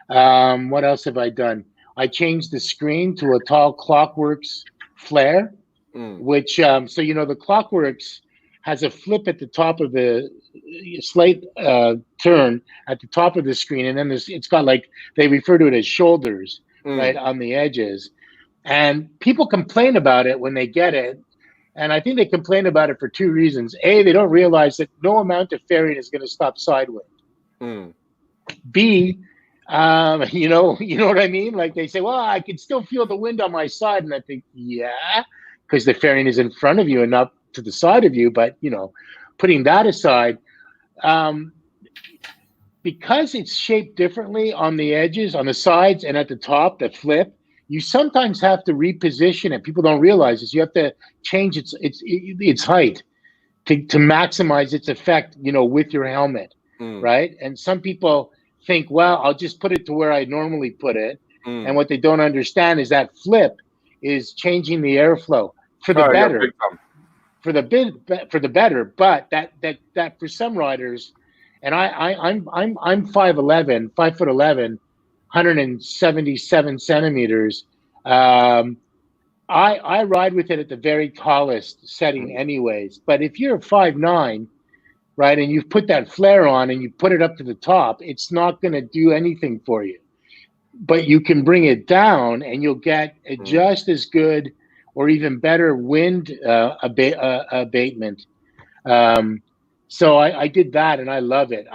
What else have I done? I changed the screen to a tall Clockworks flare, which the Clockworks has a flip at the top of the slight turn at the top of the screen, and then it's got they refer to it as shoulders right on the edges, and people complain about it when they get it, and I think they complain about it for two reasons. A, they don't realize that no amount of fairing is going to stop sidewind. B, you know what I mean? Like they say, well, I can still feel the wind on my side, and I think, yeah, because the fairing is in front of you and not to the side of you. But putting that aside, because it's shaped differently on the edges, on the sides, and at the top, the flip, you sometimes have to reposition it. People don't realize this. You have to change its height to maximize its effect, with your helmet, right? And some people think, well, I'll just put it to where I normally put it. And what they don't understand is that flip is changing the airflow for the better. For the better, but that for some riders, and I'm 5'11", 5'11", 177 centimeters. I ride with it at the very tallest setting, anyways. But if you're 5'9", right, and you put that flare on and you put it up to the top, it's not going to do anything for you. But you can bring it down, and you'll get just as good or even better wind abatement. So I did that, and I love it.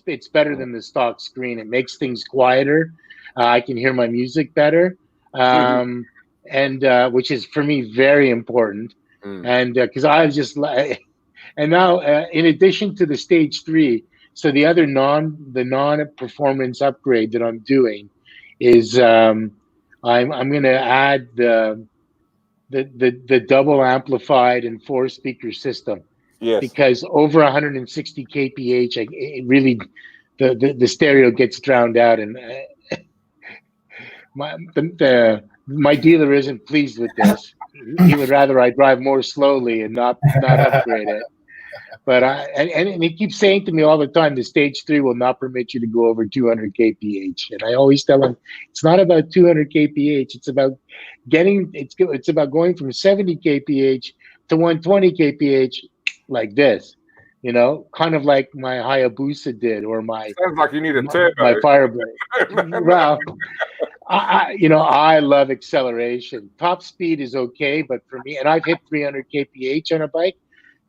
It's better than the stock screen. It makes things quieter. I can hear my music better, and which is for me very important. And because I was just and now in addition to the stage 3, so the other non-performance upgrade that I'm doing is I'm going to add the double amplified and 4-speaker system. Yes. Because over 160 kph, it really the stereo gets drowned out, and my dealer isn't pleased with this. He would rather I drive more slowly and not upgrade it. But and he keeps saying to me all the time, the stage 3 will not permit you to go over 200 kph. And I always tell him, it's not about 200 kph. It's about going from 70 kph to 120 kph like this. You know, kind of like my Hayabusa did, or Sounds like you need a turbo. my Fireblade. Well, I love acceleration. Top speed is okay, but for me, and I've hit 300 kph on a bike.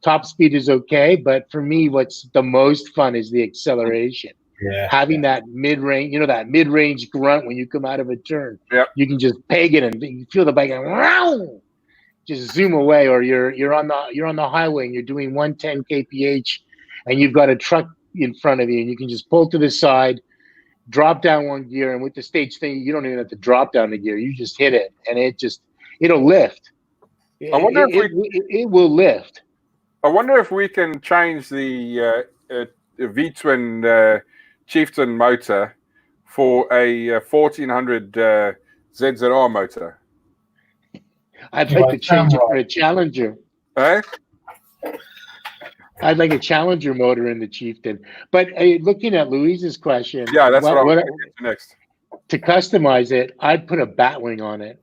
Top speed is okay, but for me, what's the most fun is the acceleration. Yeah, Having that mid-range, that mid-range grunt when you come out of a turn. Yep. You can just peg it and you feel the bike going, wow, just zoom away, or you're on the highway and you're doing 110 kph, and you've got a truck in front of you, and you can just pull to the side, drop down one gear, and with the stage thing, you don't even have to drop down the gear. You just hit it, and it'll lift. I wonder it will lift. I wonder if we can change the V-twin Chieftain motor for a 1400 ZZR motor. I'd like to change it for a Challenger. Eh? I'd like a Challenger motor in the Chieftain. But looking at Louise's question, Yeah, that's what I'm going to get to next. To customize it, I'd put a Batwing on it.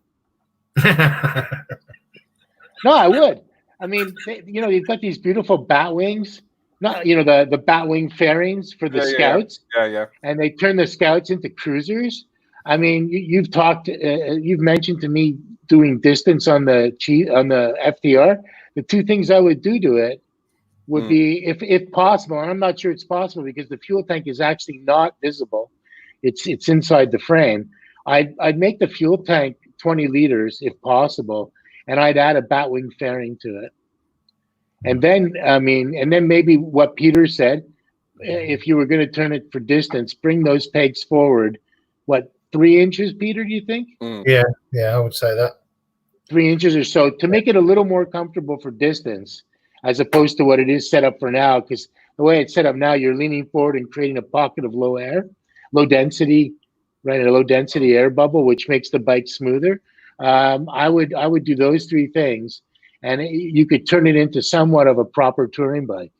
No, I would. I mean, you've got these beautiful Batwings. Not, the Batwing fairings for the Scouts. Yeah. And they turn the Scouts into cruisers. I mean, you've mentioned to me doing distance on the FTR. The two things I would do to it would be, if possible, and I'm not sure it's possible because the fuel tank is actually not visible. It's inside the frame. I'd make the fuel tank 20 liters if possible, and I'd add a Batwing fairing to it. And then, maybe what Peter said, if you were going to turn it for distance, bring those pegs forward. What, 3 inches, Peter, do you think? Yeah, I would say that. 3 inches or so to make it a little more comfortable for distance, as opposed to what it is set up for now. Because the way it's set up now, you're leaning forward and creating a pocket of low density air bubble, which makes the bike smoother. I would do those 3 things, and you could turn it into somewhat of a proper touring bike.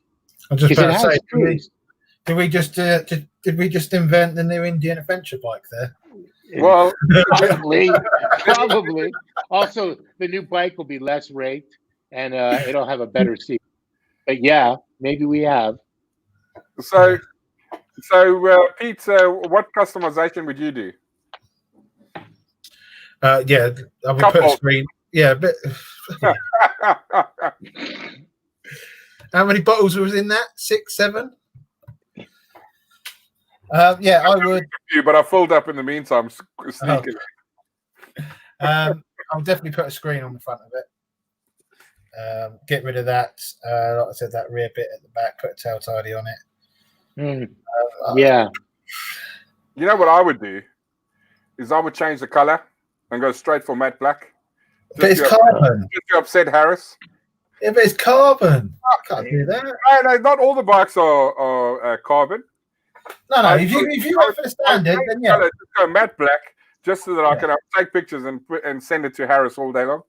I was just about to say, did we just invent the new Indian adventure bike there? Well, probably. Also, the new bike will be less raked, and it'll have a better seat. But yeah, maybe we have. So Pete, what customization would you do? I would put a screen. Yeah, but how many bottles was in that? 6, 7? I would. But I filled up in the meantime, sneaking. I'll definitely put a screen on the front of it. Get rid of that. Like I said, that rear bit at the back. Put a tail tidy on it. Yeah. You know what I would do is I would change the color and go straight for matte black. But it's carbon. Just to upset Harris. Yeah, but it's carbon. I can't do that. No, not all the bikes are carbon. No. If you went for the standard, then yeah. Just go matte black, just so that I can take pictures and send it to Harris all day long.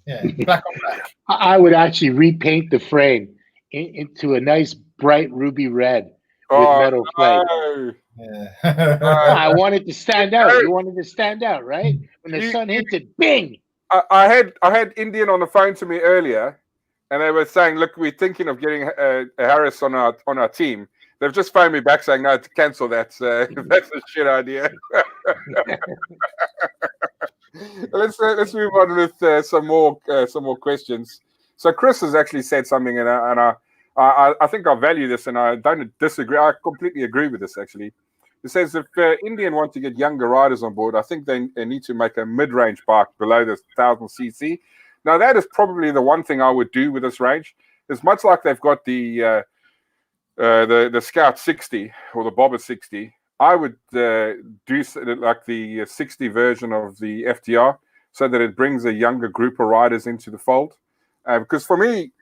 Yeah, black on black. I would actually repaint the frame into a nice bright ruby red with metal plate. No. Yeah. I want it to stand out. You wanted to stand out, right? When the sun hits it, bing! I had Indian on the phone to me earlier, and they were saying, "Look, we're thinking of getting a Harris on our team." They've just phoned me back saying, "No, to cancel that. That's a shit idea." Let's move on with some more questions. So Chris has actually said something, and I think I value this, and I don't disagree. I completely agree with this, actually. It says if Indian want to get younger riders on board, I think they need to make a mid-range bike below the 1000cc. Now, that is probably the one thing I would do with this range. It's much like they've got the Scout 60 or the Bobber 60. I would do like the 60 version of the FTR so that it brings a younger group of riders into the fold. Because for me,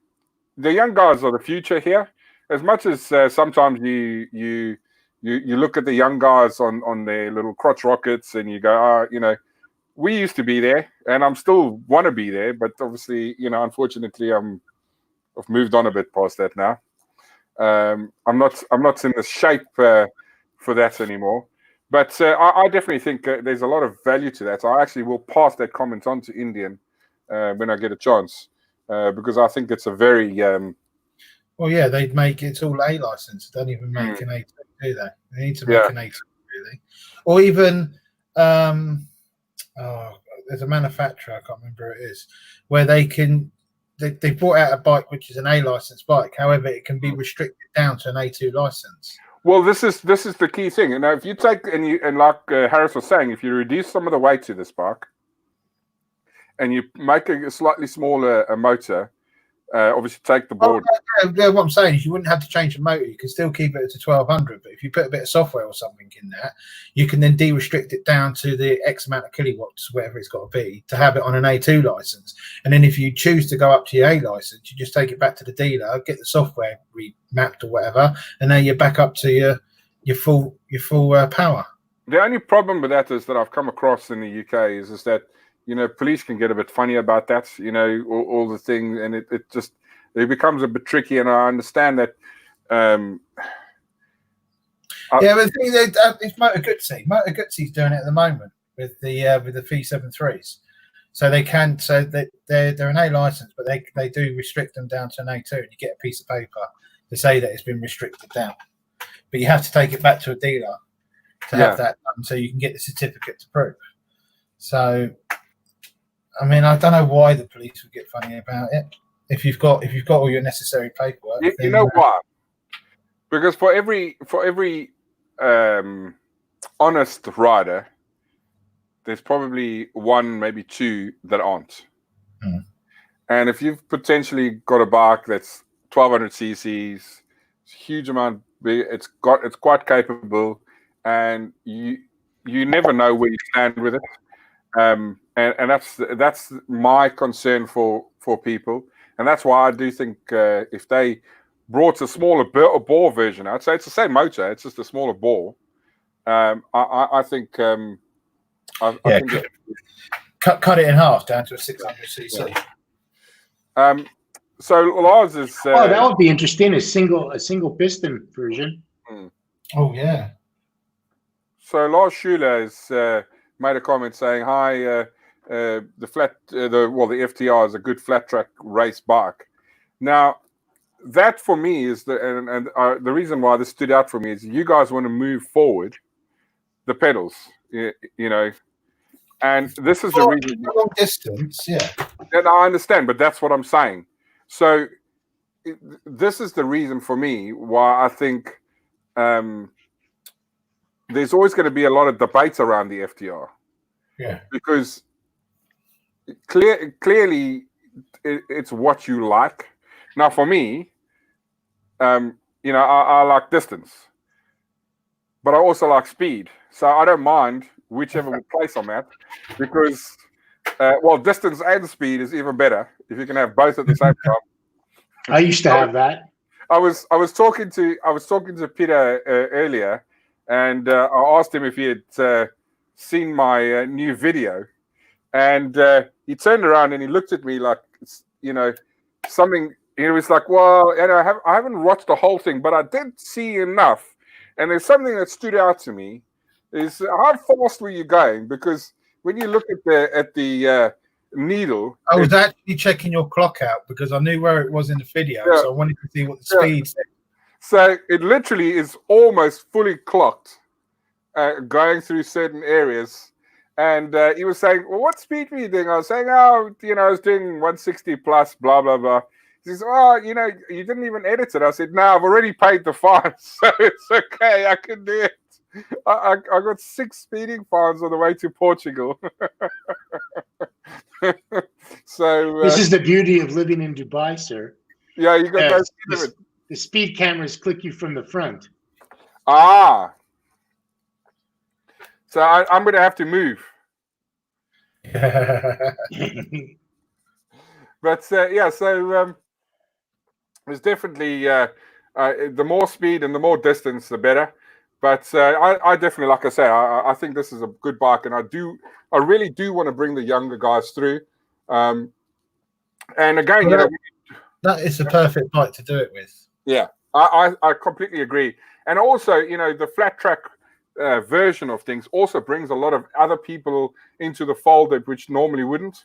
the young guys are the future here. As much as sometimes you look at the young guys on their little crotch rockets and you go, we used to be there, and I'm still want to be there, but obviously, unfortunately, I've moved on a bit past that now. I'm not in the shape for that anymore. But I definitely think there's a lot of value to that. I actually will pass that comment on to Indian when I get a chance, because I think it's a very Well, yeah, they'd make it's all A license. They don't even make an A2, do they? They need to make an A2, really. Or even, there's a manufacturer, I can't remember who it is, where they brought out a bike which is an A license bike. However, it can be restricted down to an A2 license. Well, this is the key thing. And now, if you take and like Harris was saying, if you reduce some of the weight to this bike, and you make a slightly smaller motor, obviously take the board. What I'm saying is you wouldn't have to change the motor. You can still keep it to 1200, but if you put a bit of software or something in that, you can then de-restrict it down to the X amount of kilowatts, whatever it's got to be, to have it on an A2 license. And then if you choose to go up to your A license, you just take it back to the dealer, get the software remapped or whatever, and then you're back up to your full power. The only problem with that is that I've come across in the UK is that, you know, police can get a bit funny about that, you know, all the things, and it becomes a bit tricky. And I understand that. But the thing is, it's Motor Guzzi. Motor Guzzi's doing it at the moment with the V73s. So they can, so they're an A license, but they do restrict them down to an A2, and you get a piece of paper to say that it's been restricted down. But you have to take it back to a dealer to have that done, so you can get the certificate to prove. So. I mean, I don't know why the police would get funny about it. If you've got all your necessary paperwork, you know why? Because for every honest rider, there's probably one, maybe two that aren't. And if you've potentially got a bike that's 1200 cc's, it's a huge amount, it's quite capable, and you never know where you stand with it. And that's my concern for people, and that's why I do think if they brought a smaller bore version out, so it's the same motor, it's just a smaller bore. I think I think cut it in half down to a 600 cc. So Lars is. That would be interesting. A single piston version. Oh yeah. So Lars Schuler has made a comment saying, "Hi, the FTR is a good flat track race bike." Now, that for me is the reason why this stood out for me is you guys want to move forward the pedals, you know, and this is the reason. Long distance, yeah. And I understand, but that's what I'm saying. So this is the reason for me why I think there's always going to be a lot of debate around the FTR. Yeah. Because clearly it's what you like. Now, for me, you know, I like distance, but I also like speed. So I don't mind whichever place I'm at, because distance and speed is even better if you can have both at the same time. I used to have that. I was talking to Peter earlier, and I asked him if he had seen my new video, and he turned around and he looked at me like, you know, something. He was like, "Well, you know, I haven't watched the whole thing, but I did see enough." And there's something that stood out to me: is how fast were you going? Because when you look at the needle, I was actually checking your clock out because I knew where it was in the video, so I wanted to see what the speed said. So it literally is almost fully clocked, going through certain areas. And he was saying, "Well, what speed were you doing?" I was saying, "Oh, you know, I was doing 160 plus, blah blah blah." He says, "Oh, you know, you didn't even edit it." I said, "No, I've already paid the fine, so it's okay. I can do it. I got 6 speeding fines on the way to Portugal." So this is the beauty of living in Dubai, sir. Yeah, you got those. The speed cameras click you from the front. Ah. So I'm going to have to move. But yeah, so there's definitely the more speed and the more distance, the better. But I definitely, like I say, I think this is a good bike, and I really do want to bring the younger guys through. And again, you know, that is the perfect bike to do it with. Yeah, I completely agree. And also, you know, the flat track version of things also brings a lot of other people into the fold which normally wouldn't.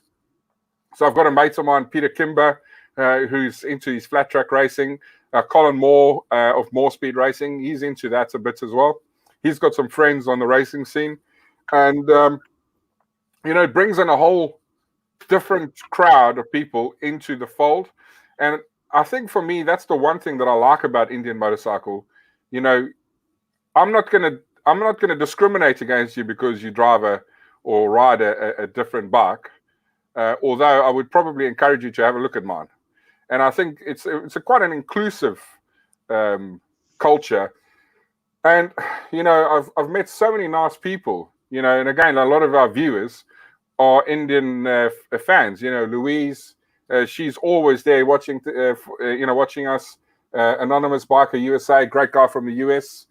So I've got a mate of mine, Peter Kimber, who's into his flat track racing. Colin Moore of More Speed Racing. He's into that a bit as well. He's got some friends on the racing scene, and it brings in a whole different crowd of people into the fold. And I think for me, that's the one thing that I like about Indian motorcycle. I'm not gonna discriminate against you because you drive or ride a different bike. Although I would probably encourage you to have a look at mine. And I think it's quite an inclusive culture. And I've met so many nice people. And again, a lot of our viewers are Indian fans. Louise, she's always there watching. Watching us. Anonymous Biker USA, great guy from the US.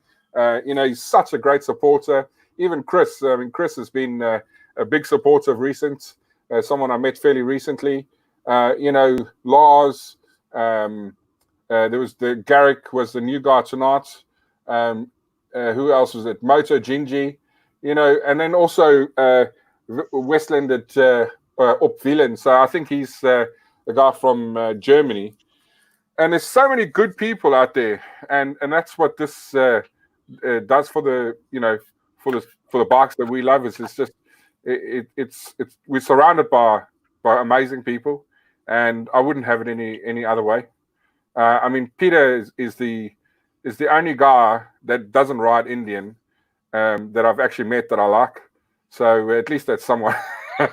He's such a great supporter. Even Chris. Chris has been a big supporter of recent. Someone I met fairly recently. Lars. There was Garrick was the new guy tonight. Who else was it? Moto Gingy. And then also Westland at Upvilen. So I think he's the guy from Germany. And there's so many good people out there, and that's what this does for the for the bikes that we love. It's just it's we're surrounded by amazing people, and I wouldn't have it any other way. Peter is the only guy that doesn't ride Indian that I've actually met that I like. So at least that's someone. I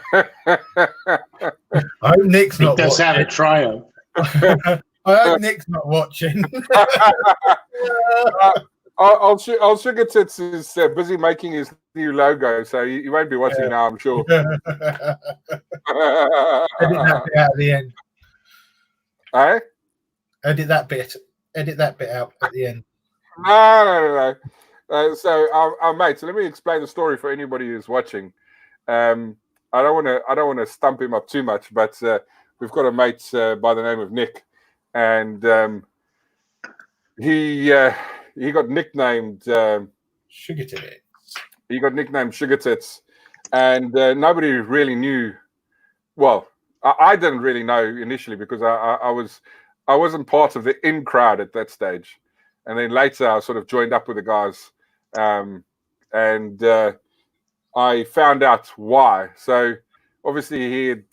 hope Nick's not. Does have a triumph. I hope Nick's not watching. I'll Sugar Tits is busy making his new logo, so he won't be watching now, I'm sure. Edit that bit out at the end. Eh? Edit that bit out at the end. No. So our mate. So let me explain the story for anybody who's watching. I don't want to stump him up too much, but we've got a mate by the name of Nick, and he got nicknamed Sugar Tits. He got nicknamed Sugar Tits, and nobody really knew. Well, I didn't really know initially because I wasn't part of the in crowd at that stage, and then later I sort of joined up with the guys, and I found out why. So obviously he had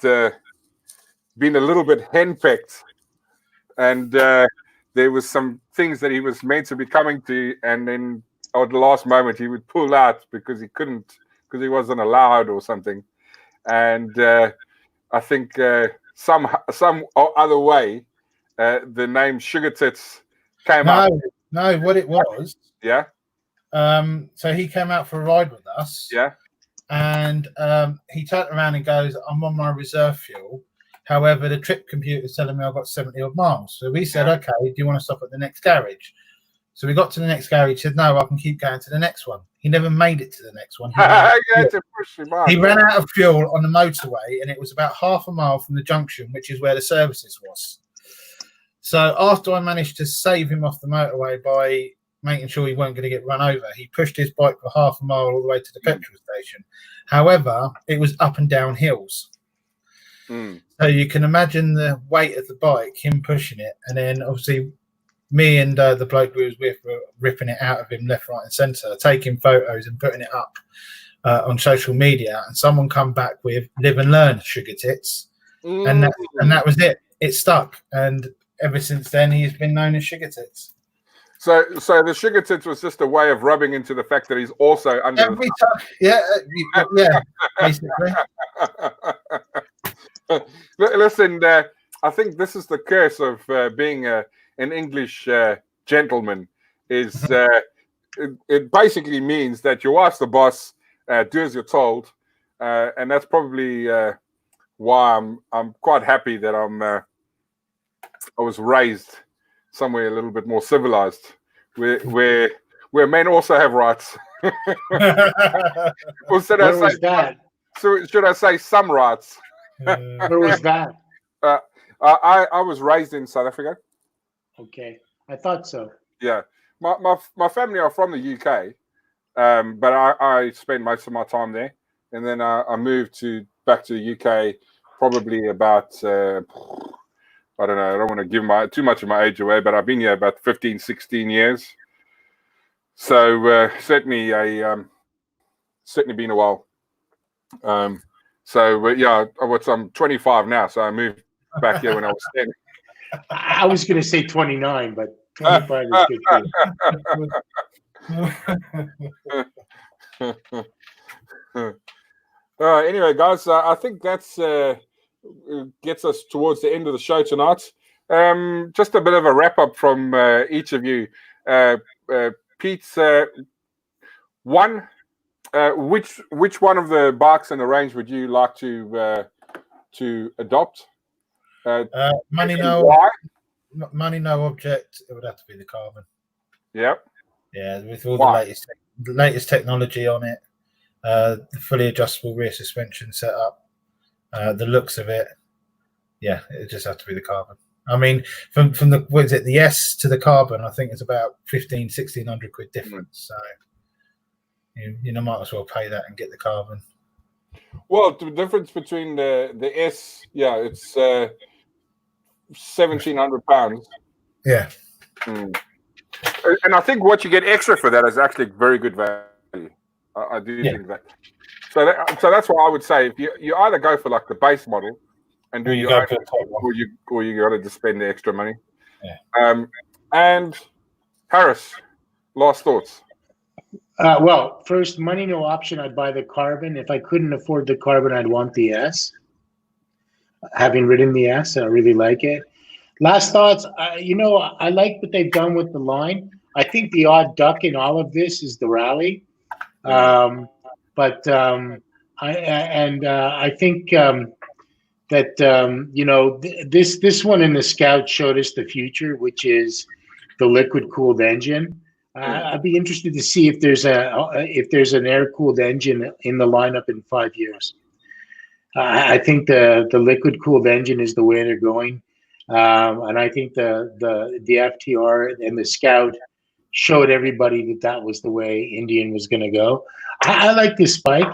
been a little bit henpecked, and there was some things that he was meant to be coming to, and then at the last moment he would pull out because he couldn't, because he wasn't allowed or something. And I think some other way the name Sugar Tits came up. No, what it was. Yeah. So he came out for a ride with us. Yeah. And he turned around and goes, "I'm on my reserve fuel. However, the trip computer is telling me I've got 70 odd miles." So we said, "Okay, do you want to stop at the next garage?" So we got to the next garage. He said, "No, I can keep going to the next one." He never made it to the next one. He ran out of fuel on the motorway, and it was about half a mile from the junction, which is where the services was. So after I managed to save him off the motorway by making sure he weren't going to get run over, he pushed his bike for half a mile all the way to the petrol station. However, it was up and down hills. So you can imagine the weight of the bike, him pushing it, and then obviously me and the bloke we was with were ripping it out of him left, right and centre, taking photos and putting it up on social media, and someone come back with "Live and Learn, Sugar Tits," and that was it. It stuck, and ever since then he's been known as Sugar Tits. So the Sugar Tits was just a way of rubbing into the fact that he's also under every time. Yeah, basically. Listen, I think this is the curse of being an English gentleman. Is it basically means that your wife's the boss, do as you're told, and that's probably why I'm quite happy that I was raised somewhere a little bit more civilized, where men also have rights. Or should I say some rights? Where was that? I was raised in South Africa. Okay, I thought so. Yeah, my family are from the UK, but I spent most of my time there, and then I moved back to the UK probably about I don't know. I don't want to give too much of my age away, but I've been here about 15, 16 years. So certainly been a while. I'm 25 now, so I moved back here when I was 10. I was going to say 29, but 25 is good too. Anyway, guys, I think that's gets us towards the end of the show tonight. Just a bit of a wrap up from each of you. Pete, which one of the bikes in the range would you like to adopt? Money no object. It would have to be the carbon. Yep. Yeah, with all the latest technology on it, the fully adjustable rear suspension setup, the looks of it. Yeah, it just has to be the carbon. I mean, from the the S to the carbon, I think it's about 1,600 quid difference. So you might as well pay that and get the carbon. Well, the difference between the S, it's 1,700 pounds. Yeah. And I think what you get extra for that is actually very good value. I do think that. So that's why I would say if you either go for like the base model and do your own, or you got to just spend the extra money. Yeah. And Harris, last thoughts. Well, first, money no option. I'd buy the carbon. If I couldn't afford the carbon, I'd want the S. Having ridden the S, I really like it. Last thoughts. I like what they've done with the line. I think the odd duck in all of this is the rally. I think that this one in the Scout showed us the future, which is the liquid cooled engine. I'd be interested to see if there's an air cooled engine in the lineup in 5 years. I think the liquid cooled engine is the way they're going, and I think the FTR and the Scout showed everybody that was the way Indian was going to go. I like this bike.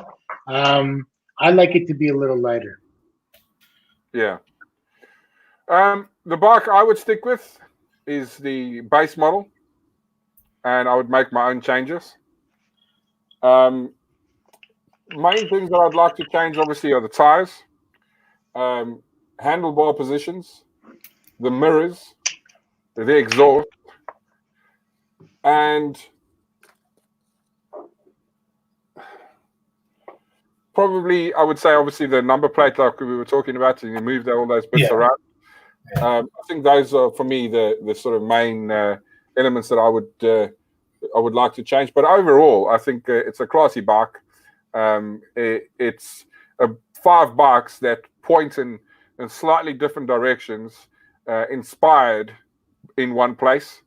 I like it to be a little lighter. Yeah. The bike I would stick with is the base model, and I would make my own changes. Main things that I'd like to change, obviously, are the tires, handlebar positions, the mirrors, the exhaust, and probably I would say, obviously, the number plate, like we were talking about, and you move all those bits around. I think those are, for me, the sort of main elements that I would like to change. But overall, I think it's a classy bike. It's 5 bikes that point in slightly different directions, inspired in one place.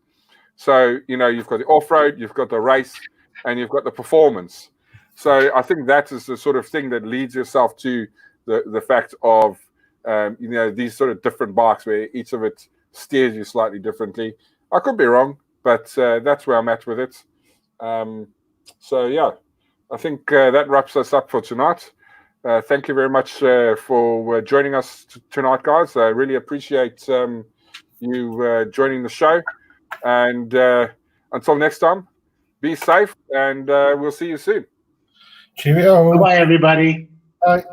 So, you've got the off-road, you've got the race, and you've got the performance. So I think that is the sort of thing that leads yourself to the fact of, these sort of different bikes where each of it steers you slightly differently. I could be wrong, but that's where I'm at with it. I think that wraps us up for tonight. Thank you very much for joining us tonight, guys. I really appreciate you joining the show. And until next time, be safe, and we'll see you soon. Cheerio. Bye, everybody. Bye.